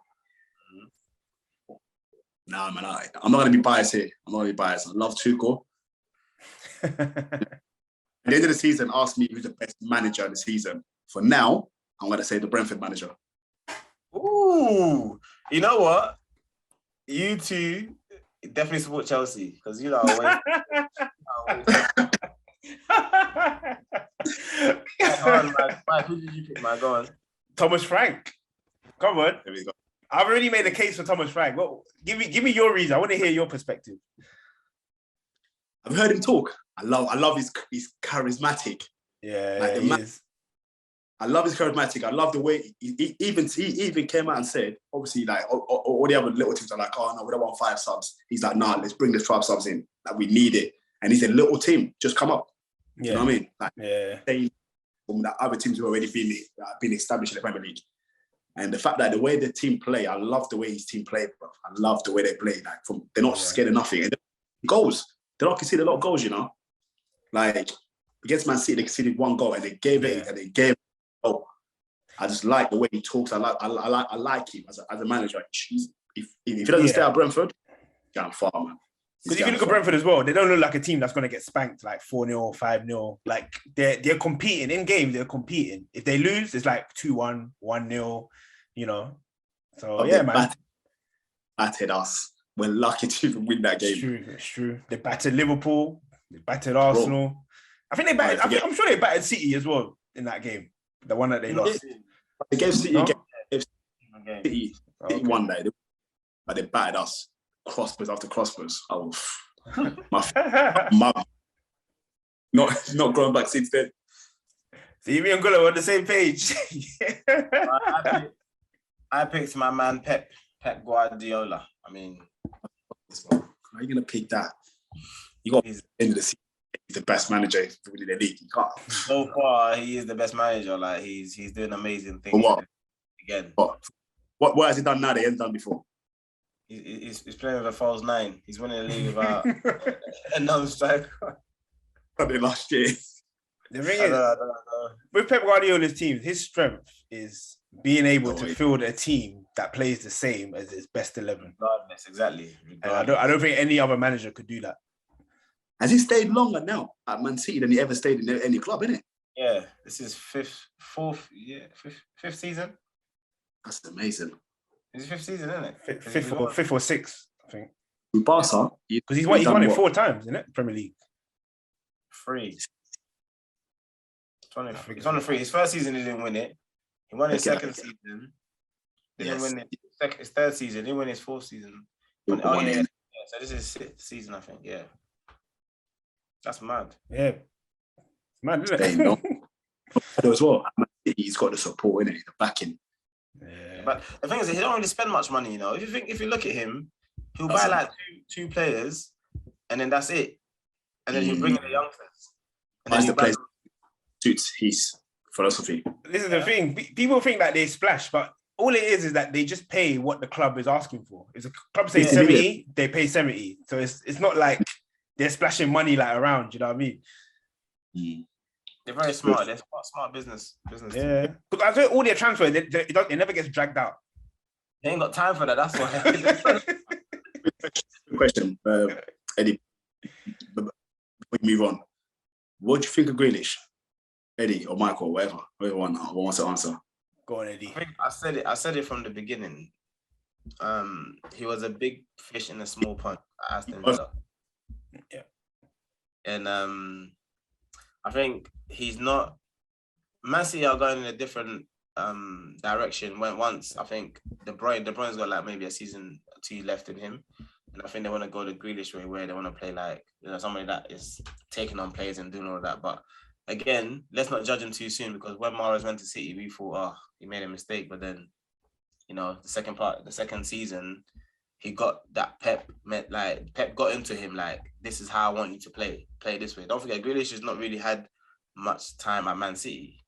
Nah, man, I'm not going to be biased here. I'm not going to be biased. I love Tuchel. At the end of the season, ask me who's the best manager of the season. For now, I'm going to say the Brentford manager. Ooh, you know what? You two definitely support Chelsea because you know. Go on, Mike, who did you pick, man? Go on. Thomas Frank. Come on. There we go. I've already made a case for Thomas Frank. Well, give me your reason. I want to hear your perspective. I've heard him talk. I love his charismatic. Yeah, like he is. I love his charismatic. I love the way he even came out and said, obviously, like all the other little teams are like, oh no, we don't want 5 subs. He's like, nah, let's bring the 12 subs in. Like we need it. And he said, little team, just come up. Yeah. You know what I mean? Like, yeah. From that other teams who already been established in the Premier League. And the fact that the way the team play, I love the way his team play, bro. I love the way they play. Like they're not scared of nothing. And goals. They don't concede a lot of goals, you know. Like against Man City, they conceded 1 goal and they gave it. And they gave it. Oh, I just like the way he talks. I like him as a manager. If he doesn't stay at Brentford, going far, man. Because if you look at Brentford as well, they don't look like a team that's going to get spanked like 4-0, 5-0. Like they're competing in games. They're competing. If they lose, it's like 2-1, 1-0. You know. So man. Battered us. We're lucky to even win that game. It's true. They battered Liverpool. They battered Arsenal. Bro. I think they battered. I'm sure they battered City as well in that game. The one that they lost. They gave City City one day, but they battered us. Crossbars after crossbars. Oh, my mum. Not growing back since then. See, me and Gullo on the same page. I picked my man Pep Guardiola. I mean, how are you gonna pick that? You got his end of the season. He's the best manager to win the league. You can't. So far, he is the best manager. Like he's doing amazing things. For what? Again. What has he done now that he hasn't done before? He's playing with a false 9. He's winning the league without a non-striker. Last year. The thing is, with Pep Guardiola's team, his strength is being able to field a team that plays the same as his best 11. Regardless, exactly. And I don't think any other manager could do that. Has he stayed longer now at Man City than he ever stayed in any club, innit? Yeah, this is fifth season. That's amazing. It's 5th season, isn't it? Fifth or sixth, I think. With Barca, because he's won it 4 times, isn't it? Premier League. 3. He's won 3. His first season, he didn't win it. He won his second season. Didn't win it. His third season. Didn't win his 4th season. So this is 6th season, I think. Yeah. That's mad. Yeah. It's mad, isn't it? As well. He's got the support, innit? The backing. Yeah. But the thing is, he don't really spend much money, you know. If you look at him, he'll buy like two players, and then that's it. And then he'll bring in the youngsters. And then the place suits his philosophy. This is the thing. People think that they splash, but all it is that they just pay what the club is asking for. If the club says 70, they pay 70. So it's not like they're splashing money like around. You know what I mean? They're very smart. They're smart business. Yeah. Because I think all their transfers, it never gets dragged out. They ain't got time for that. That's why. Question, Eddie. Before we move on, what do you think of Grealish, Eddie or Michael, whatever one wants to answer? Go on, Eddie. I said it from the beginning. He was a big fish in a small pond at Aston Villa. Yeah. And I think he's not. Man City are going in a different direction. Once I think De Bruyne's got like maybe a season or 2 left in him, and I think they want to go the Grealish way, where they want to play like somebody that is taking on players and doing all that. But again, let's not judge him too soon, because when Mahrez went to City, we thought, he made a mistake. But then, the second season, he got that Pep got into him like, this is how I want you to play this way. Don't forget, Grealish has not really had much time at Man City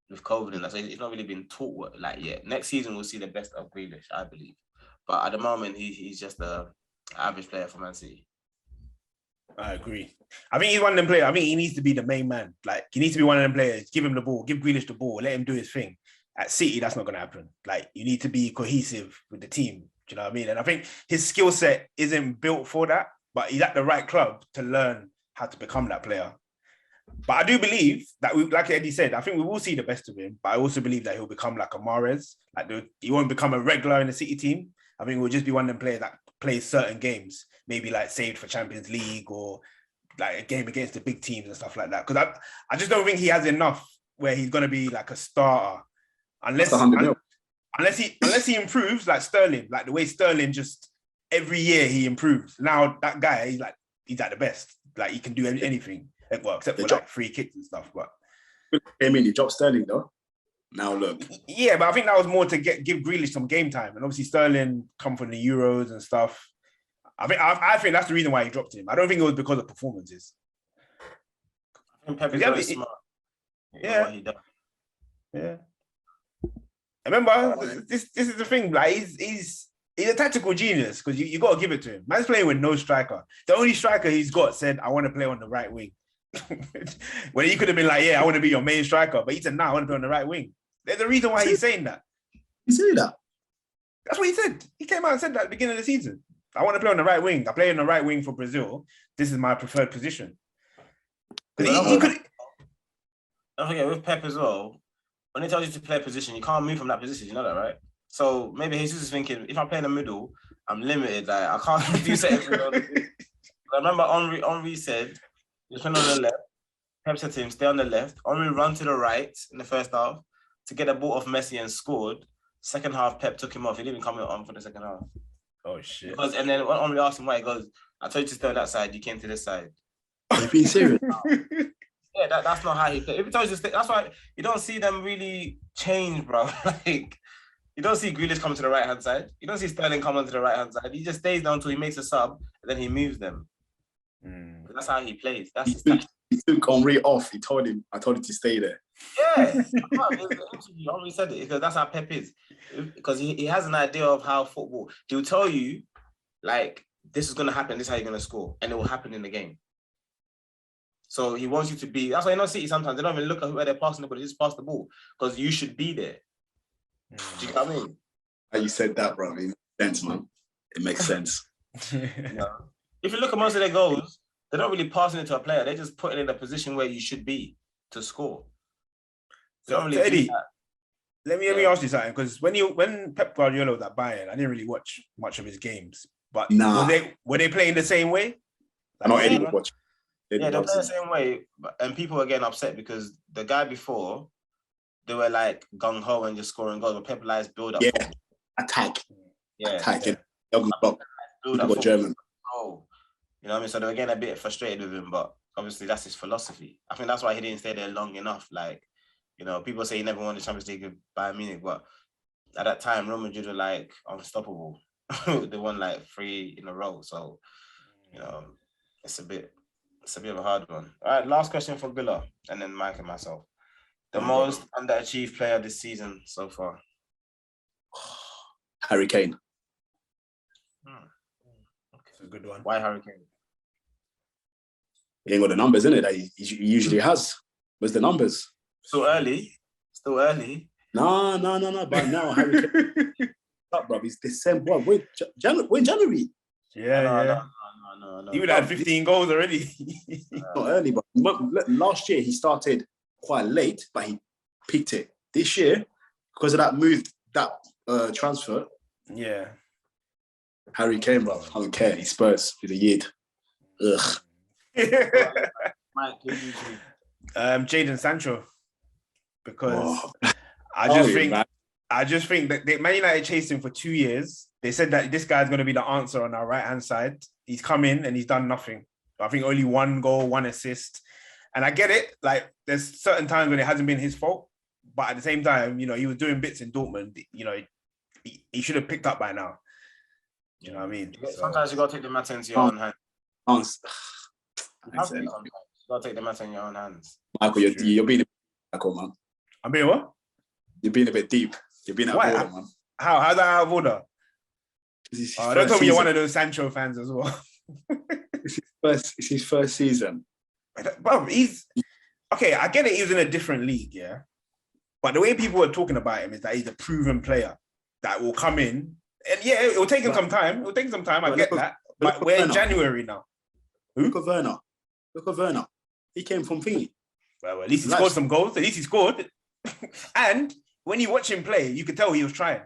with COVID and that, so he's not really been taught yet. Next season we'll see the best of Grealish, I believe. But at the moment, he's just an average player for Man City. I agree. I think he's one of them players. I think he needs to be the main man. Like, he needs to be one of them players. Give him the ball. Give Grealish the ball. Let him do his thing. At City, that's not going to happen. Like, you need to be cohesive with the team. Do you know what I mean? And I think his skill set isn't built for that, but he's at the right club to learn how to become that player. But I do believe that, like Eddie said, I think we will see the best of him. But I also believe that he'll become like a Mahrez. Like, he won't become a regular in the City team. I think he'll just be one of them players that plays certain games, maybe like saved for Champions League or like a game against the big teams and stuff like that. Because I just don't think he has enough where he's going to be like a starter. Unless he improves like Sterling, like the way Sterling just every year he improves. Now that guy, he's at the best. Like, he can do anything. Well, except for like free kicks and stuff. But I mean, he dropped Sterling though. Now look. Yeah, but I think that was more to give Grealish some game time. And obviously Sterling come from the Euros and stuff. I think that's the reason why he dropped him. I don't think it was because of performances. I think Pep is very smart. Yeah. Yeah. Remember, this is the thing. Like, he's a tactical genius, because you got to give it to him. Man's playing with no striker. The only striker he's got said, I want to play on the right wing. When he could have been like, yeah, I want to be your main striker. But he said, no, I want to be on the right wing. There's a reason why he's saying that. He said that? That's what he said. He came out and said that at the beginning of the season. I want to play on the right wing. I play on the right wing for Brazil. This is my preferred position. Don't forget, with Pep as well, when he tells you to play a position, you can't move from that position. You know that, right? So maybe Jesus is thinking, if I play in the middle, I'm limited. Like, I can't do certain things. I remember Henry said, he's playing on the left. Pep said to him, stay on the left. Henry ran to the right in the first half to get the ball off Messi and scored. Second half, Pep took him off. He didn't even come on for the second half. Oh, shit. And then when Henry asked him why, he goes, I told you to stay on that side. You came to this side. Are you being serious? Yeah, that's not how he plays. If he tells you to stay, that's why you don't see them really change, bro. Like, you don't see Grealish coming to the right-hand side. You don't see Sterling coming to the right-hand side. He just stays down until he makes a sub, and then he moves them. That's how he plays. That's his tactic. He took Henry off. I told him to stay there. Yeah. Henry said it, because that's how Pep is. Because he has an idea of how football... He'll tell you, like, this is going to happen, this is how you're going to score, and it will happen in the game. So he wants you to be... That's why you know City sometimes, they don't even look at where they're passing the ball, they just pass the ball, because you should be there. Do you know what I mean? How you said that, bro, it makes sense, man. It makes sense. If you look at most of their goals, they're not really passing it to a player, they're just putting it in a position where you should be to score. So, really Eddie, let me ask you something, because when Pep Guardiola was at Bayern, I didn't really watch much of his games, but were they playing the same way? Like, not Eddie watch. Yeah, they're playing the same way, and people were getting upset because the guy before, they were like gung-ho and just scoring goals, but Pep likes build-up. Yeah, attack. Yeah. Attack. Yeah. Build-up German. Oh, you know what I mean? So they were getting a bit frustrated with him, but obviously that's his philosophy. I think that's why he didn't stay there long enough. Like, you know, people say he never won the Champions League with Bayern Munich, but at that time, Real Madrid were like unstoppable. They won like 3 in a row. So, you know, it's a bit of a hard one. All right, last question for Billa, and then Mike and myself. The most underachieved player this season so far? Harry Kane. That's a good one. Why Harry Kane? He ain't got the numbers in it that he usually has. Where's the numbers? Still early. No. But now Harry Kane. Up, bro. It's December. We're in January. Yeah. No. He would have had 15 goals already. Not early, but last year he started quite late, but he peaked it. This year, because of that transfer. Yeah. Harry Kane, bro. I don't care. He's Spurs. He's a yid. Ugh. Mike, Jaden Sancho, because I just think that Man United chased him for 2 years. They said that this guy's going to be the answer on our right-hand side. He's come in and he's done nothing. I think only 1 goal, 1 assist. And I get it. Like, there's certain times when it hasn't been his fault. But at the same time, you know, he was doing bits in Dortmund. You know, he should have picked up by now. You know what I mean? Sometimes you got to take the matter into your own hands. You got to take the matter in your own hands. Michael, you're being a bit Michael, man. I mean, what? You're being a bit deep. You're being out of order, man. How's that out of order? Don't tell me you're one of those Sancho fans as well. It's his first season. But he's... Okay, I get it, he was in a different league, yeah? But the way people are talking about him is that he's a proven player that will come in. And yeah, it will take him some time. It will take him some time. I get that. But we're in January now. Look at Werner. He came from thingy. Well, at least he scored some goals. At least he scored. And when you watch him play, you could tell he was trying.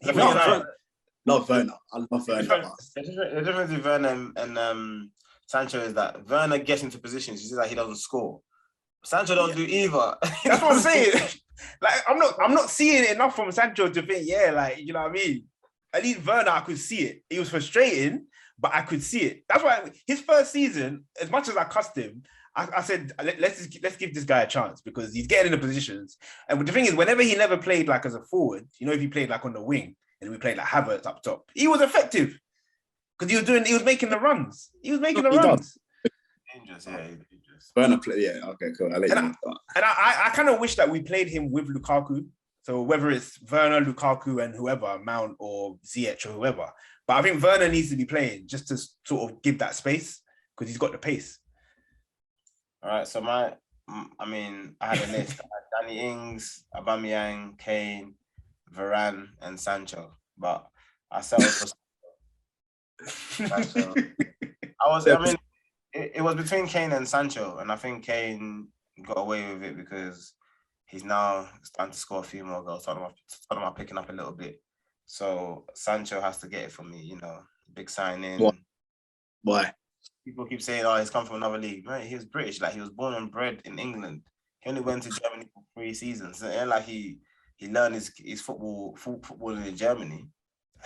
Love Werner. I love Werner. The difference with Werner and Sancho is that Werner gets into positions. He says that he doesn't score. Sancho don't do either. That's what I'm saying. Like I'm not seeing it enough from Sancho to think, you know what I mean. At least Werner, I could see it. It was frustrating, but I could see it. That's why his first season, as much as I cussed him, I said let's give this guy a chance because he's getting in the positions. And the thing is, whenever he never played like as a forward, if he played like on the wing and we played like Havertz up top, he was effective because he was making the runs. Dangerous, yeah. Dangerous. Werner play, yeah. Okay, cool. I'll let you know. And I kind of wish that we played him with Lukaku. So whether it's Werner, Lukaku, and whoever, Mount or Ziyech or whoever. But I think Werner needs to be playing just to sort of give that space because he's got the pace. All right, so I had a list. I had Danny Ings, Aubameyang, Kane, Varane, and Sancho. But I settled for Sancho. It was between Kane and Sancho, and I think Kane got away with it because he's now starting to score a few more goals. Tottenham are picking up a little bit. So Sancho has to get it for me, big signing. What? Why? People keep saying, he's come from another league. Right? He was British. Like, he was born and bred in England. He only went to Germany for 3 seasons. And like he learned his football in Germany.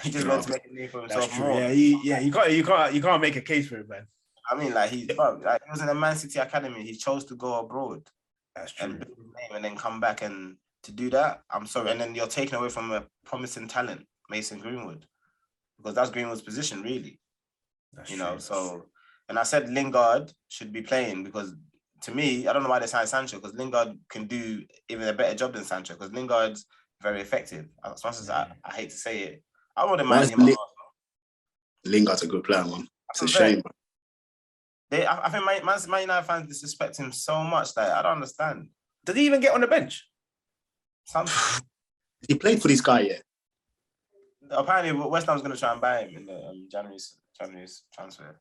He just went to make a name for himself more. Yeah, you can't make a case for it, man. I mean, he was in the Man City academy. He chose to go abroad. That's true. And build his name and then come back, and to do that, I'm sorry. And then you're taking away from a promising talent, Mason Greenwood, because that's Greenwood's position, really. That's true. So, and I said Lingard should be playing because to me, I don't know why they signed Sancho because Lingard can do even a better job than Sancho because Lingard's very effective. As much as I hate to say it, I wouldn't mind him. Lingard's a good player, man. It's a shame. I think Man United fans disrespect him so much that I don't understand. Does he even get on the bench? Sometimes. He played for this guy, yeah. Apparently, West Ham's going to try and buy him in the January's transfer.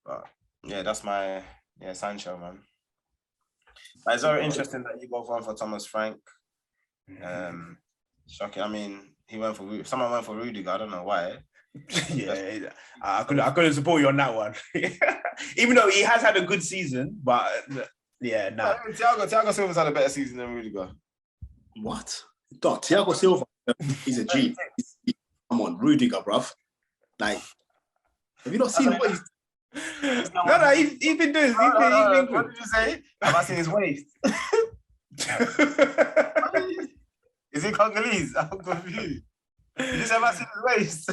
But yeah, that's my Sancho, man. But it's very interesting that you both went for Thomas Frank. Shocking. I mean, someone went for Rudiger. I don't know why. Yeah, I couldn't support you on that one. Even though he has had a good season, but yeah, nah. Thiago Silva's had a better season than Rudiger. What? Thiago Silva, he's a G. Come on, Rudiger, bruv. Like, have you not seen what he's... No, he's been doing. He's been good. What did you say? Have I seen his waist? Is he Congolese? I'm confused. You just haven't seen his waist.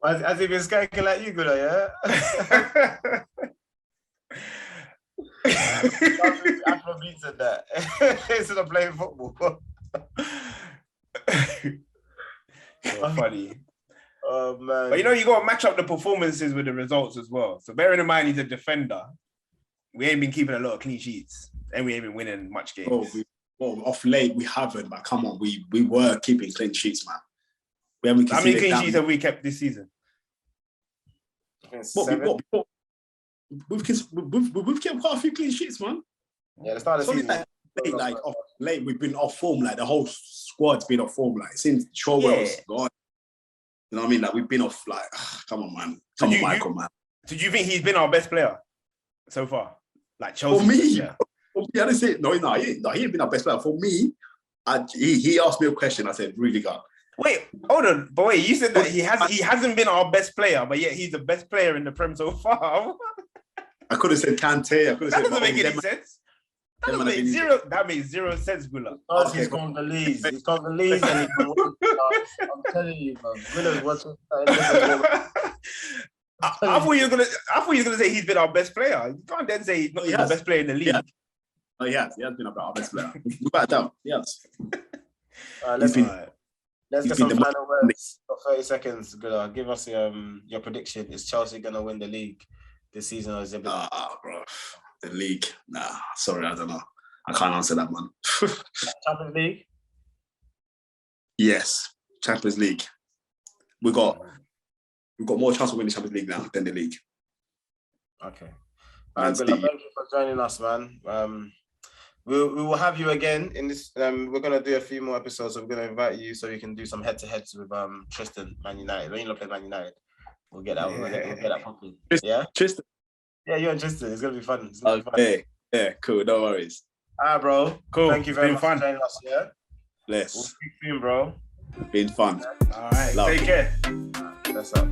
Has he been skanking like you, good, yeah? Afrobeats and that. Instead of playing football. So funny. Oh, man. But you got to match up the performances with the results as well. So bearing in mind he's a defender, we ain't been keeping a lot of clean sheets and we ain't been winning much games. Off late we haven't, but come on, we were keeping clean sheets, man. We haven't. How many clean sheets have we kept this season? We've kept quite a few clean sheets, man. Yeah, the start of the season. Off late, we've been off form. Like the whole squad's been off form. Like since Chilwell's gone, you know what I mean? Like we've been off. Like, come on, man. Come on, Michael, man. So do you think he's been our best player so far? Like Chelsea? For me, I didn't say no. He ain't been our best player. For me, he asked me a question. I said, Rudiger. Wait, hold on. But wait, you said that he hasn't been our best player, but yet he's the best player in the Prem so far. I could have said Kante. I could have said. That doesn't make any sense. That makes zero sense, Gula. Okay, he's Congolese. He's Congolese and he can win. I'm telling you, man. Gula's watching. I thought you were gonna say he's been our best player. You can't then say he's not the best player in the league. Yeah. Oh, he has been our best player. Without a doubt, yes. Let's get some final words for 30 seconds. Good. Give us your prediction. Is Chelsea going to win the league this season or is it? Bro. The league? Nah, sorry, I don't know. I can't answer that, man. Champions League. Yes, Champions League. We've got more chance of winning the Champions League now than the league. Okay. Man Thank you City. for joining us, man. We will have you again in this. We're gonna do a few more episodes. So we're gonna invite you so you can do some head-to-heads with Tristan, Man United. When you look at Man United, we'll get that. We'll get that properly. Yeah. Tristan. Yeah, you and Tristan. It's gonna be fun. It's gonna be fun. Okay. Yeah, cool. No worries. All right, bro. Cool. Thank you very Been much fun. for joining us. Yeah. We'll Bless. speak soon, bro. Been fun. All right. Love. Take care. That's up.